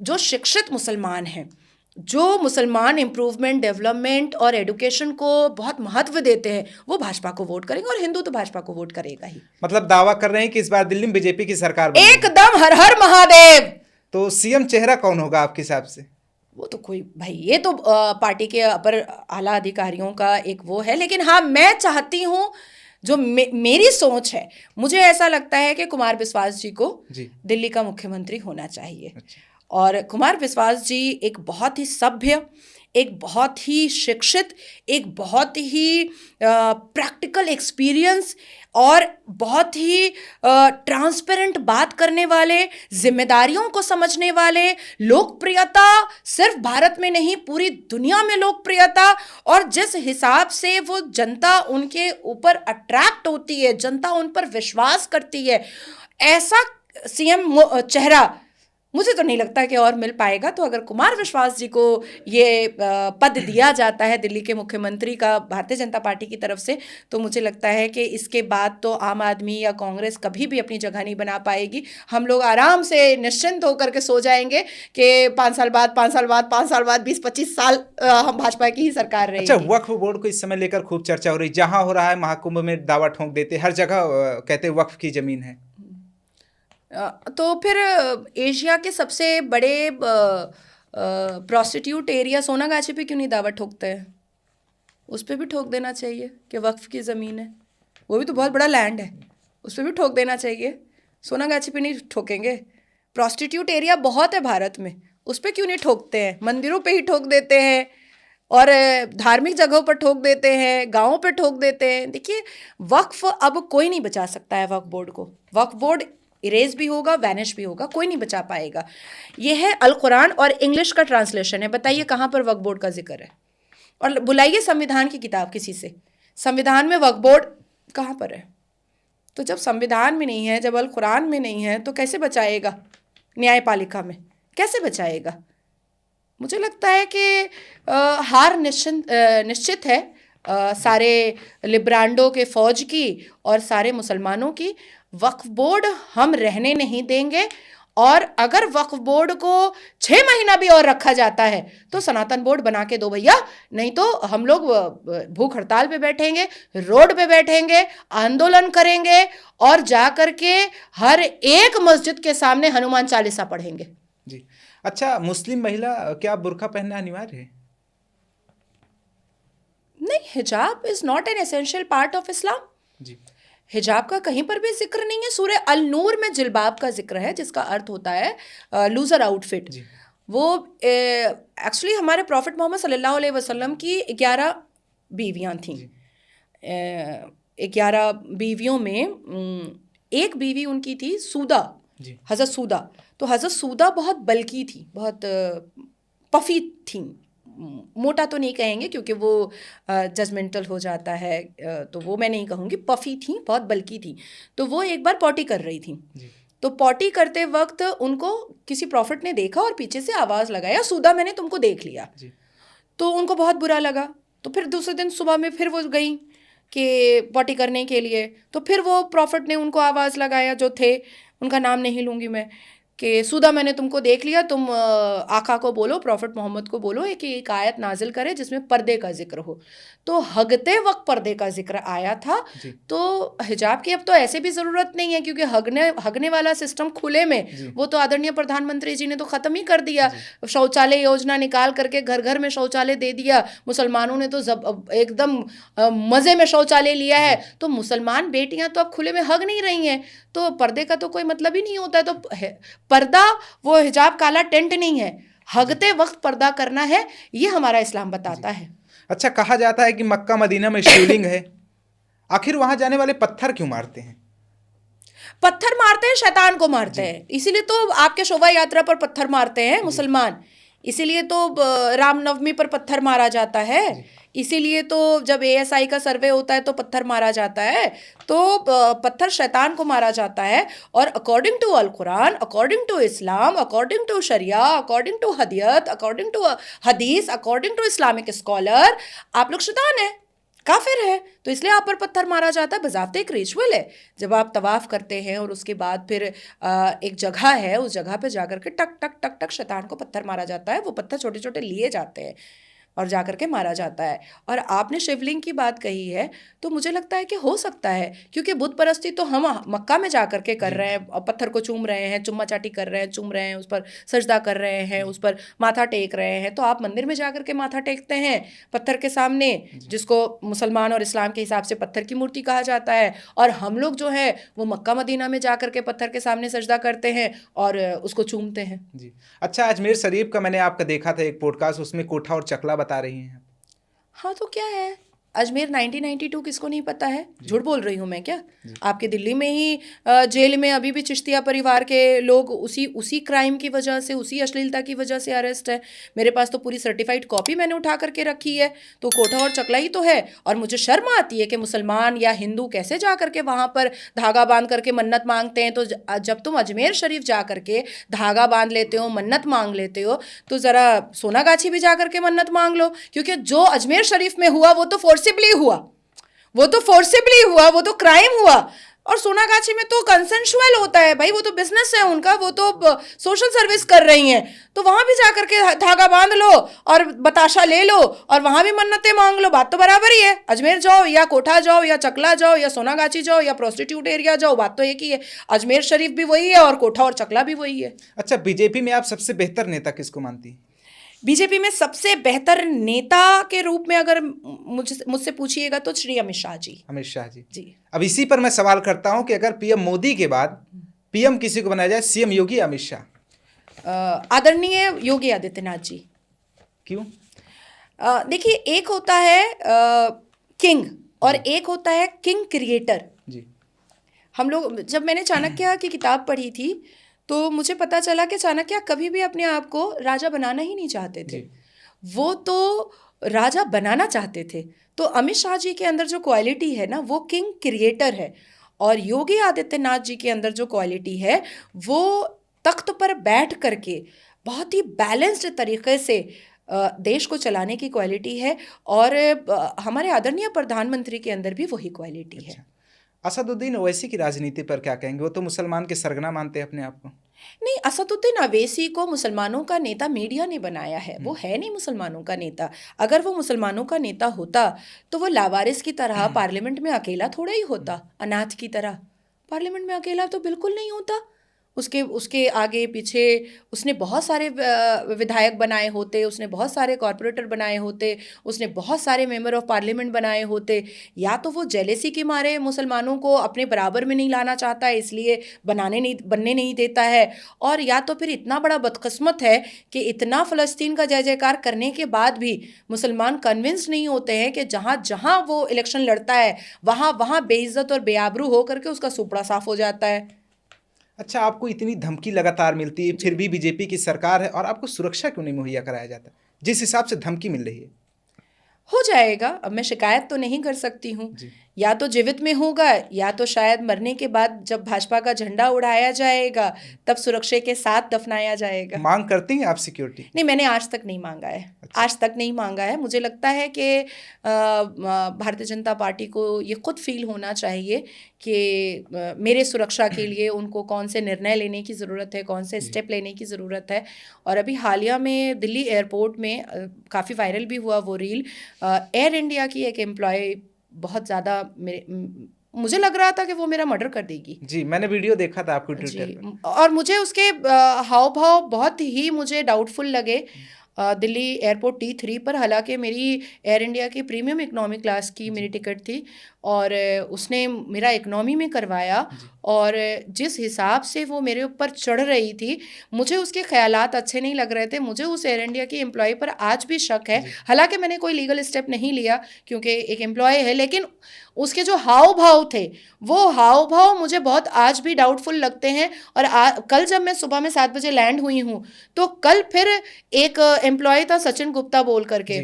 जो शिक्षित मुसलमान हैं, जो मुसलमान इम्प्रूवमेंट, डेवलपमेंट और एडुकेशन को बहुत महत्व देते हैं, वो भाजपा को वोट करेंगे और हिंदू तो भाजपा को वोट करेगा ही। मतलब दावा कर रहे हैं कि इस बार दिल्ली में बीजेपी की सरकार बनेगी। एकदम हर हर महादेव। तो सीएम चेहरा कौन होगा आपके हिसाब से? वो तो कोई भाई, ये तो पार्टी के अपर आला अधिकारियों का एक वो है, लेकिन हाँ मैं चाहती हूँ, जो मेरी सोच है, मुझे ऐसा लगता है कि कुमार विश्वास जी को जी। दिल्ली का मुख्यमंत्री होना चाहिए। अच्छा। और कुमार विश्वास जी एक बहुत ही सभ्य, एक बहुत ही शिक्षित, एक बहुत ही प्रैक्टिकल एक्सपीरियंस और बहुत ही ट्रांसपेरेंट बात करने वाले, जिम्मेदारियों को समझने वाले, लोकप्रियता सिर्फ भारत में नहीं पूरी दुनिया में लोकप्रियता, और जिस हिसाब से वो जनता उनके ऊपर अट्रैक्ट होती है, जनता उन पर विश्वास करती है, ऐसा सीएम चेहरा मुझे तो नहीं लगता कि और मिल पाएगा। तो अगर कुमार विश्वास जी को ये पद दिया जाता है दिल्ली के मुख्यमंत्री का भारतीय जनता पार्टी की तरफ से, तो मुझे लगता है कि इसके बाद तो आम आदमी या कांग्रेस कभी भी अपनी जगह नहीं बना पाएगी। हम लोग आराम से निश्चिंत होकर के सो जाएंगे कि 5 साल बाद 5 साल बाद 5 साल बाद 20-25 साल हम भाजपा की ही सरकार रहेगी। अच्छा, वक्फ बोर्ड को इस समय लेकर खूब चर्चा हो रही, जहां हो रहा है महाकुंभ में दावा ठोंक देते, हर जगह कहते वक्फ की जमीन है। तो फिर एशिया के सबसे बड़े प्रोस्टिट्यूट एरिया सोनागाछी पे क्यों नहीं दावा ठोकते हैं? उस पर भी ठोक देना चाहिए कि वक्फ की ज़मीन है, वो भी तो बहुत बड़ा लैंड है, उस पर भी ठोक देना चाहिए। सोनागाछी पे नहीं ठोकेंगे? प्रोस्टिट्यूट एरिया बहुत है भारत में, उस पर क्यों नहीं ठोकते हैं? मंदिरों पे ही ठोक देते हैं और धार्मिक जगहों पर ठोक देते हैं, गाँवों पे ठोक देते हैं। देखिए, वक्फ अब कोई नहीं बचा सकता है वक्फ बोर्ड को। वक्फ बोर्ड इरेज भी होगा, वैनिश भी होगा, कोई नहीं बचा पाएगा। ये है अल कुरान और इंग्लिश का ट्रांसलेशन है। बताइए कहाँ पर वक्फ बोर्ड का जिक्र है? और बुलाइए संविधान की किताब किसी से, संविधान में वक्फ बोर्ड कहाँ पर है? तो जब संविधान में नहीं है, जब अल कुरान में नहीं है, तो कैसे बचाएगा? न्यायपालिका में कैसे बचाएगा? मुझे लगता है कि हार निश्चित है सारे लिब्रांडो के फौज की और सारे मुसलमानों की। वक्फ बोर्ड हम रहने नहीं देंगे, और अगर वक्फ बोर्ड को 6 महीना भी और रखा जाता है तो सनातन बोर्ड बना के दो भैया, नहीं तो हम लोग भूख हड़ताल पे बैठेंगे, रोड पे बैठेंगे, आंदोलन करेंगे और जा करके हर एक मस्जिद के सामने हनुमान चालीसा पढ़ेंगे। जी। अच्छा, मुस्लिम महिला क्या बुर्का पहनना अनिवार्य है? नहीं, hijab is not an essential part of Islam. जी। हिजाब का कहीं पर भी जिक्र नहीं है। सूरह अल नूर में जिल्बाब का जिक्र है, जिसका अर्थ होता है लूजर आउटफिट। वो एक्चुअली हमारे प्रॉफिट मोहम्मद सल्लल्लाहु अलैहि वसल्लम की 11 बीवियां थीं। 11 बीवियों में एक बीवी उनकी थी सूदा, हज़रत सूदा। तो हज़रत सूदा बहुत बल्की थी, बहुत पफी थी। मोटा तो नहीं कहेंगे क्योंकि वो जजमेंटल हो जाता है, तो वो मैं नहीं कहूँगी। पफी थी, बहुत बल्की थी। तो वो एक बार पॉटी कर रही थी, तो पॉटी करते वक्त उनको किसी प्रॉफिट ने देखा और पीछे से आवाज़ लगाया, सूदा मैंने तुमको देख लिया। तो उनको बहुत बुरा लगा। तो फिर दूसरे दिन सुबह में फिर वो गई कि पॉटी करने के लिए। तो फिर वो प्रॉफिट ने उनको आवाज़ लगाया, जो थे, उनका नाम नहीं लूँगी मैं, कि सूदा मैंने तुमको देख लिया, तुम आका को बोलो, प्रॉफिट मोहम्मद को बोलो कि एक आयत नाजिल करे जिसमें पर्दे का जिक्र हो। तो हगते वक्त पर्दे का जिक्र आया था। तो हिजाब की अब तो ऐसे भी ज़रूरत नहीं है, क्योंकि हगने वाला सिस्टम खुले में वो तो आदरणीय प्रधानमंत्री जी ने तो ख़त्म ही कर दिया। शौचालय योजना निकाल करके घर घर में शौचालय दे दिया। मुसलमानों ने तो एकदम मज़े में शौचालय लिया है। तो मुसलमान बेटियाँ तो अब खुले में हग नहीं रही हैं, तो पर्दे का तो कोई मतलब ही नहीं होता है। तो पर्दा वो हिजाब काला टेंट नहीं है, हगते वक्त पर्दा करना है, ये हमारा इस्लाम बताता है। अच्छा, कहा जाता है कि मक्का मदीना में शिवलिंग है, आखिर वहां जाने वाले पत्थर क्यों मारते हैं? पत्थर मारते हैं, शैतान को मारते हैं। इसीलिए तो आपके शोभा यात्रा पर पत्थर मारते हैं मुसलमान, इसीलिए तो रामनवमी पर पत्थर मारा जाता है, इसीलिए तो जब एएसआई का सर्वे होता है तो पत्थर मारा जाता है। तो पत्थर शैतान को मारा जाता है। और according to Al Quran, according to Islam, according to sharia, according to हदीयत, अकॉर्डिंग टू हदीस, अकॉर्डिंग टू इस्लामिक स्कॉलर, आप लोग शैतान है, काफिर है, तो इसलिए आप पर पत्थर मारा जाता है। बजाते एक रिचुअल है, जब आप तवाफ़ करते हैं और उसके बाद फिर एक जगह है, उस जगह पे जाकर के टक टक टक टक शैतान को पत्थर मारा जाता है। वो पत्थर छोटे छोटे लिए जाते हैं, और जाकर के मारा जाता है। और आपने शिवलिंग की बात कही है, तो मुझे लगता है कि हो सकता है, क्योंकि बुत परस्ती तो हम मक्का में जा करके कर रहे हैं, पत्थर को चूम रहे हैं, चुम्मा चाटी कर रहे हैं, चूम रहे हैं, उस पर सजदा कर रहे हैं, उस पर माथा टेक रहे हैं। तो आप मंदिर में जा करके माथा टेकते हैं पत्थर के सामने, जिसको मुसलमान और इस्लाम के हिसाब से पत्थर की मूर्ति कहा जाता है, और हम लोग जो है वो मक्का मदीना में जा करके पत्थर के सामने सजदा करते हैं और उसको चूमते हैं। जी। अच्छा, अजमेर शरीफ का मैंने आपका देखा था एक पॉडकास्ट, उसमें कोठा और चकला बता रही हैं। हाँ, तो क्या है, अजमेर 1992 किसको नहीं पता है? झूठ बोल रही हूँ मैं क्या? आपके दिल्ली में ही जेल में अभी भी चिश्तिया परिवार के लोग उसी क्राइम की वजह से, उसी अश्लीलता की वजह से अरेस्ट है। मेरे पास तो पूरी सर्टिफाइड कॉपी मैंने उठा करके रखी है। तो कोठा और चकला ही तो है। और मुझे शर्म आती है कि मुसलमान या हिंदू कैसे जा करके वहाँ पर धागा बांध करके मन्नत मांगते हैं। तो जब तुम अजमेर शरीफ जा करके धागा बांध लेते हो, मन्नत मांग लेते हो, तो ज़रा सोनागाछी भी जा करके मन्नत मांग लो, क्योंकि जो अजमेर शरीफ में हुआ वो तो फोर्सिबली हुआ, वो तो क्राइम हुआ। और सोनागाछी में तो कंसेंशुअल होता है भाई, वो तो बिजनेस है उनका, वो तो सोशल सर्विस कर रही हैं। तो वहाँ भी जा करके धागा बांध लो और बताशा ले लो और वहाँ भी मन्नतें मांग लो, बात तो बराबर ही है। अजमेर जाओ या कोठा जाओ या चकला जाओ या सोनागाछी जाओ या प्रोस्टिट्यूट एरिया जाओ, बात तो एक ही है। अजमेर शरीफ भी वही है और कोठा और चकला भी वही है। अच्छा, बीजेपी में आप सबसे बेहतर नेता किसको मानती हैं? बीजेपी में सबसे बेहतर नेता के रूप में अगर मुझसे पूछिएगा तो श्री अमित शाह जी। अमित शाह जी। जी। अब इसी पर मैं सवाल करता हूं कि अगर पीएम मोदी के बाद पीएम किसी को बनाया जाए, सीएम योगी या अमित शाह? आदरणीय योगी आदित्यनाथ जी। क्यों? देखिए, एक होता है किंग और एक होता है किंग क्रिएटर जी। हम लोग, जब मैंने चाणक्य की किताब पढ़ी थी तो मुझे पता चला कि चाणक्य कभी भी अपने आप को राजा बनाना ही नहीं चाहते थे, वो तो राजा बनाना चाहते थे। तो अमित शाह जी के अंदर जो क्वालिटी है ना, वो किंग क्रिएटर है। और योगी आदित्यनाथ जी के अंदर जो क्वालिटी है, वो तख्त पर बैठ करके बहुत ही बैलेंस्ड तरीके से देश को चलाने की क्वालिटी है। और हमारे आदरणीय प्रधानमंत्री के अंदर भी वही क्वालिटी है। असदुद्दीन ओवैसी की राजनीति पर क्या कहेंगे? वो तो मुसलमान के सरगना मानते हैं अपने आप को। नहीं, असदुद्दीन अवैसी को मुसलमानों का नेता मीडिया ने बनाया है, वो है नहीं मुसलमानों का नेता। अगर वो मुसलमानों का नेता होता तो वो लावारिस की तरह पार्लियामेंट में अकेला थोड़ा ही होता, अनाथ की तरह। पार्लियामेंट में अकेला तो बिल्कुल नहीं होता। उसके आगे पीछे उसने बहुत सारे विधायक बनाए होते, उसने बहुत सारे कॉरपोरेटर बनाए होते, उसने बहुत सारे मेंबर ऑफ पार्लियामेंट बनाए होते। या तो वो जेलेसी के मारे मुसलमानों को अपने बराबर में नहीं लाना चाहता है, इसलिए बनने नहीं देता है, और या तो फिर इतना बड़ा बदकिस्मत है कि इतना फ़लस्तीन का जय जयकार करने के बाद भी मुसलमान कन्विंस नहीं होते हैं कि जहाँ जहाँ वो इलेक्शन लड़ता है वहाँ बेइज्जत और बेआबरू होकर के उसका सुपड़ा साफ हो जाता है। अच्छा, आपको इतनी धमकी लगातार मिलती है, फिर भी बीजेपी की सरकार है, और आपको सुरक्षा क्यों नहीं मुहैया कराया जाता जिस हिसाब से धमकी मिल रही है? हो जाएगा। अब मैं शिकायत तो नहीं कर सकती हूँ, या तो जीवित में होगा या तो शायद मरने के बाद जब भाजपा का झंडा उड़ाया जाएगा तब सुरक्षा के साथ दफनाया जाएगा। मांग करती हैं आप सिक्योरिटी? नहीं, मैंने आज तक नहीं मांगा है। अच्छा। आज तक नहीं मांगा है। मुझे लगता है कि भारतीय जनता पार्टी को ये खुद फील होना चाहिए कि मेरे सुरक्षा के लिए उनको कौन से निर्णय लेने की ज़रूरत है, कौन से स्टेप लेने की ज़रूरत है। और अभी हालिया में दिल्ली एयरपोर्ट में काफ़ी वायरल भी हुआ वो रील, एयर इंडिया की एक एम्प्लॉय बहुत ज़्यादा मुझे लग रहा था कि वो मेरा मर्डर कर देगी। जी, मैंने वीडियो देखा था आपको ट्विटर पर। और मुझे उसके हाव भाव बहुत ही मुझे डाउटफुल लगे दिल्ली एयरपोर्ट T3 पर। हालांकि मेरी एयर इंडिया की प्रीमियम इकनॉमी क्लास की मेरी टिकट थी और उसने मेरा इकनॉमी में करवाया, और जिस हिसाब से वो मेरे ऊपर चढ़ रही थी, मुझे उसके ख्यालात अच्छे नहीं लग रहे थे। मुझे उस एयर इंडिया की एम्प्लॉय पर आज भी शक है। हालांकि मैंने कोई लीगल स्टेप नहीं लिया क्योंकि एक एम्प्लॉय है, लेकिन उसके जो हाव भाव थे, वो हाव भाव मुझे बहुत आज भी डाउटफुल लगते हैं। और कल जब मैं सुबह में 7 बजे लैंड हुई हूँ तो कल फिर एक एम्प्लॉय था सचिन गुप्ता बोल करके,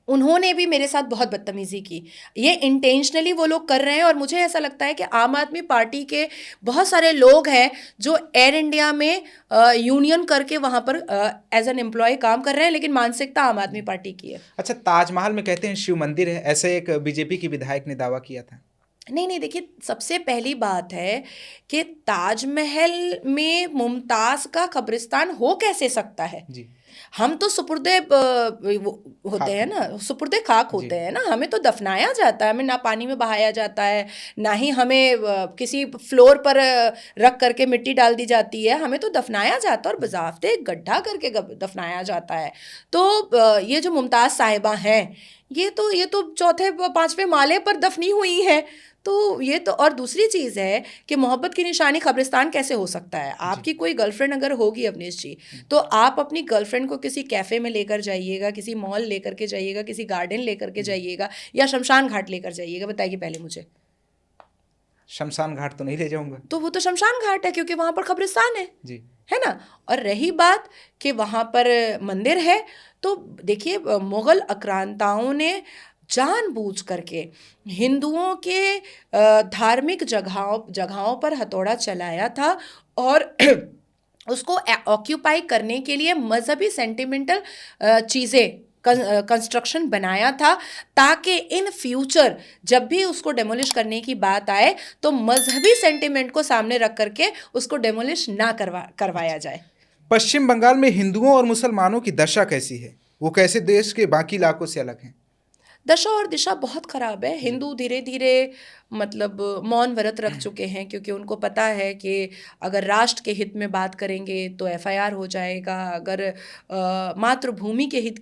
उन्होंने भी मेरे साथ बहुत बदतमीज़ी की। ये इंटेंशनली वो लोग कर रहे हैं। और मुझे ऐसा लगता है कि आम आदमी पार्टी के बहुत सारे लोग हैं जो एयर इंडिया में यूनियन करके वहाँ पर एज एन एम्प्लॉय काम कर रहे हैं, लेकिन मानसिकता आम आदमी पार्टी की है। अच्छा, ताजमहल में कहते हैं शिव मंदिर है, ऐसे एक बीजेपी की विधायक ने दावा किया था। नहीं नहीं, देखिए सबसे पहली बात है कि ताजमहल में मुमताज़ का कब्रिस्तान हो कैसे सकता है। जी। हम तो सुपुर्दे होते हैं ना, सुपुर्दे खाक होते जी। हैं ना, हमें तो दफनाया जाता है, हमें ना पानी में बहाया जाता है, ना ही हमें किसी फ्लोर पर रख करके मिट्टी डाल दी जाती है, हमें तो दफनाया जाता है और बज़ाफ्ते गड्ढा करके दफनाया जाता है। तो ये जो मुमताज़ साहिबा हैं, ये तो चौथे पांचवें माले पर दफनी हुई हैं। तो ये तो, और दूसरी चीज़ है कि मोहब्बत की निशानी कब्रिस्तान कैसे हो सकता है। आपकी कोई गर्लफ्रेंड अगर होगी अवनीश जी, तो आप अपनी गर्लफ्रेंड को किसी कैफ़े में लेकर जाइएगा, किसी मॉल लेकर के जाइएगा, किसी गार्डन लेकर के जाइएगा, या शमशान घाट लेकर जाइएगा, बताइए पहले मुझे। शमशान घाट तो नहीं ले जाऊंगा। तो वो तो शमशान घाट है, क्योंकि वहाँ पर कब्रिस्तान जी। है ना। और रही बात कि वहाँ पर मंदिर है, तो देखिए मुग़ल आक्रांताओं ने जानबूझ करके हिंदुओं के धार्मिक जगहों पर हथौड़ा चलाया था, और उसको ऑक्यूपाई करने के लिए मजहबी सेंटिमेंटल चीज़ें, कंस्ट्रक्शन बनाया था, ताकि इन फ्यूचर जब भी उसको डेमोलिश करने की बात आए तो मजहबी सेंटिमेंट को सामने रख करके उसको डेमोलिश ना करवाया जाए। पश्चिम बंगाल में हिंदुओं और मुसलमानों की दशा कैसी है? वो कैसे देश के बाकी इलाकों से अलग हैं? दशा और दिशा बहुत ख़राब है। हिंदू धीरे धीरे मतलब मौन व्रत रख चुके हैं, क्योंकि उनको पता है कि अगर राष्ट्र के हित में बात करेंगे तो एफआईआर हो जाएगा, अगर मातृभूमि के हित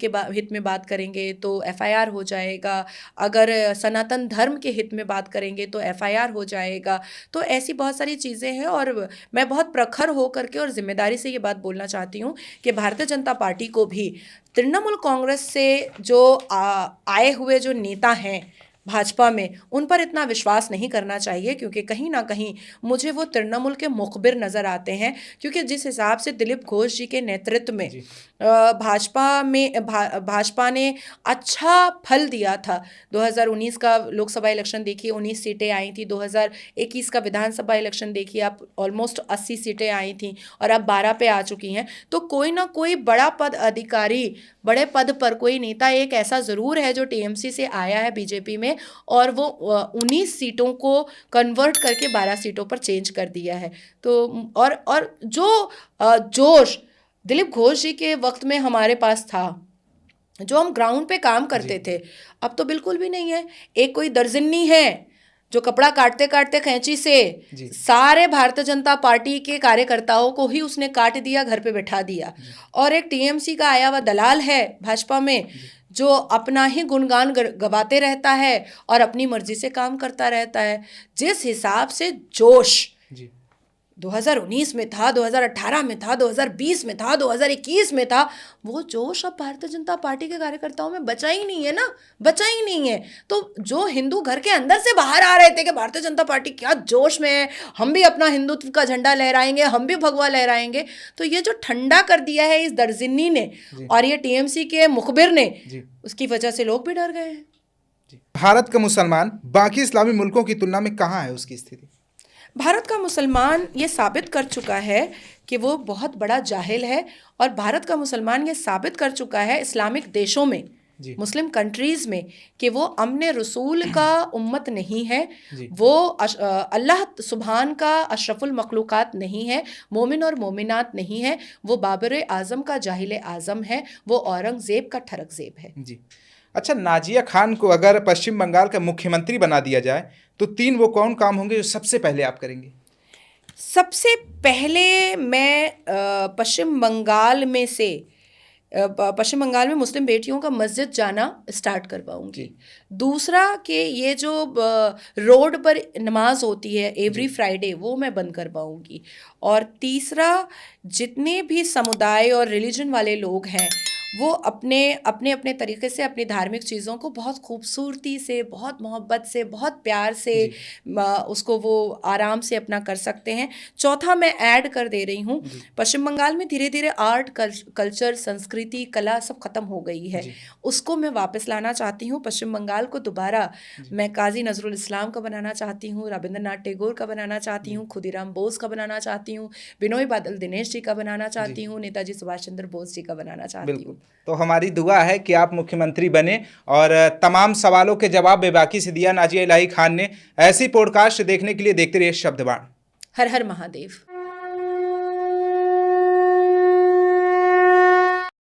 में बात करेंगे तो एफआईआर हो जाएगा, अगर सनातन धर्म के हित में बात करेंगे तो एफआईआर हो जाएगा। तो ऐसी बहुत सारी चीज़ें हैं, और मैं बहुत प्रखर हो करके और ज़िम्मेदारी से ये बात बोलना चाहती हूँ कि भारतीय जनता पार्टी को भी तृणमूल कांग्रेस से जो आए हुए जो नेता हैं भाजपा में, उन पर इतना विश्वास नहीं करना चाहिए, क्योंकि कहीं ना कहीं मुझे वो तृणमूल के मुखबिर नज़र आते हैं। क्योंकि जिस हिसाब से दिलीप घोष जी के नेतृत्व में भाजपा ने अच्छा फल दिया था। 2019 का लोकसभा इलेक्शन देखिए, 19 सीटें आई थी। 2021 का विधानसभा इलेक्शन देखिए, आप ऑलमोस्ट 80 सीटें आई थी, और अब 12 पे आ चुकी हैं। तो कोई ना कोई बड़ा पद अधिकारी, बड़े पद पर कोई नेता एक ऐसा ज़रूर है जो टीएमसी से आया है बीजेपी में, और वो 19 सीटों को कन्वर्ट करके 12 सीटों पर चेंज कर दिया है। तो और जो जोश दिलीप घोष जी के वक्त में हमारे पास था, जो हम ग्राउंड पे काम करते थे, अब तो बिल्कुल भी नहीं है। एक कोई दर्जनी है जो कपड़ा काटते काटते कैंची से सारे भारतीय जनता पार्टी के कार्यकर्ताओं को ही उसने काट दिया, घर पे बैठा दिया। और एक टीएमसी का आया हुआ दलाल है भाजपा में, जो अपना ही गुणगान गवाते रहता है और अपनी मर्जी से काम करता रहता है। जिस हिसाब से जोश 2019 में था, 2018 में था, 2020 में था, 2021 में था, वो जोश अब भारतीय जनता पार्टी के कार्यकर्ताओं में बचा ही नहीं है ना, बचा ही नहीं है। तो जो हिंदू घर के अंदर से बाहर आ रहे थे कि भारतीय जनता पार्टी क्या जोश में है, हम भी अपना हिंदुत्व का झंडा लहराएंगे, हम भी भगवा लहराएंगे, तो ये जो ठंडा कर दिया है इस दर्जिनी ने और ये टीएमसी के मुखबिर ने, उसकी वजह से लोग भी डर गए हैं। भारत का मुसलमान बाकी इस्लामी मुल्कों की तुलना में कहाँ है उसकी स्थिति? भारत का मुसलमान ये साबित कर चुका है कि वो बहुत बड़ा जाहिल है, और भारत का मुसलमान ये साबित कर चुका है इस्लामिक देशों में, मुस्लिम कंट्रीज़ में, कि वो अमन रसूल का उम्मत नहीं है, वो अल्लाह सुबहान का अशरफुल मखलूक़ात नहीं है, मोमिन और मोमिनात नहीं है, वो बाबर आज़म का जाहिल आज़म है, वो औरंगज़ेब का ठरकज़ेब है। जी। अच्छा, नाजिया खान को अगर पश्चिम बंगाल का मुख्यमंत्री बना दिया जाए तो 3 वो कौन काम होंगे जो सबसे पहले आप करेंगे? सबसे पहले मैं पश्चिम बंगाल में मुस्लिम बेटियों का मस्जिद जाना स्टार्ट करवाऊंगी। दूसरा कि ये जो रोड पर नमाज होती है एवरी फ्राइडे, वो मैं बंद करवाऊंगी। और तीसरा, जितने भी समुदाय और रिलीजन वाले लोग हैं वो अपने अपने तरीके से अपनी धार्मिक चीज़ों को बहुत खूबसूरती से, बहुत मोहब्बत से, बहुत प्यार से उसको वो आराम से अपना कर सकते हैं। चौथा, मैं ऐड कर दे रही हूँ, पश्चिम बंगाल में धीरे धीरे आर्ट, कल्चर, संस्कृति, कला सब ख़त्म हो गई है, उसको मैं वापस लाना चाहती हूँ। पश्चिम बंगाल को दोबारा मैं काजी नजरुल इस्लाम का बनाना चाहती हूँ, रविंद्रनाथ टैगोर का बनाना चाहती हूँ, खुदीराम बोस का बनाना चाहती हूँ, बिनोई बादल दिनेश जी का बनाना चाहती हूँ, नेताजी सुभाष चंद्र बोस जी का बनाना चाहती हूँ। तो हमारी दुआ है कि आप मुख्यमंत्री बने। और तमाम सवालों के जवाब बेबाकी से दिया नाजिया इलाही खान ने। ऐसी पॉडकास्ट देखने के लिए देखते रहिए शब्दबाण। हर हर महादेव।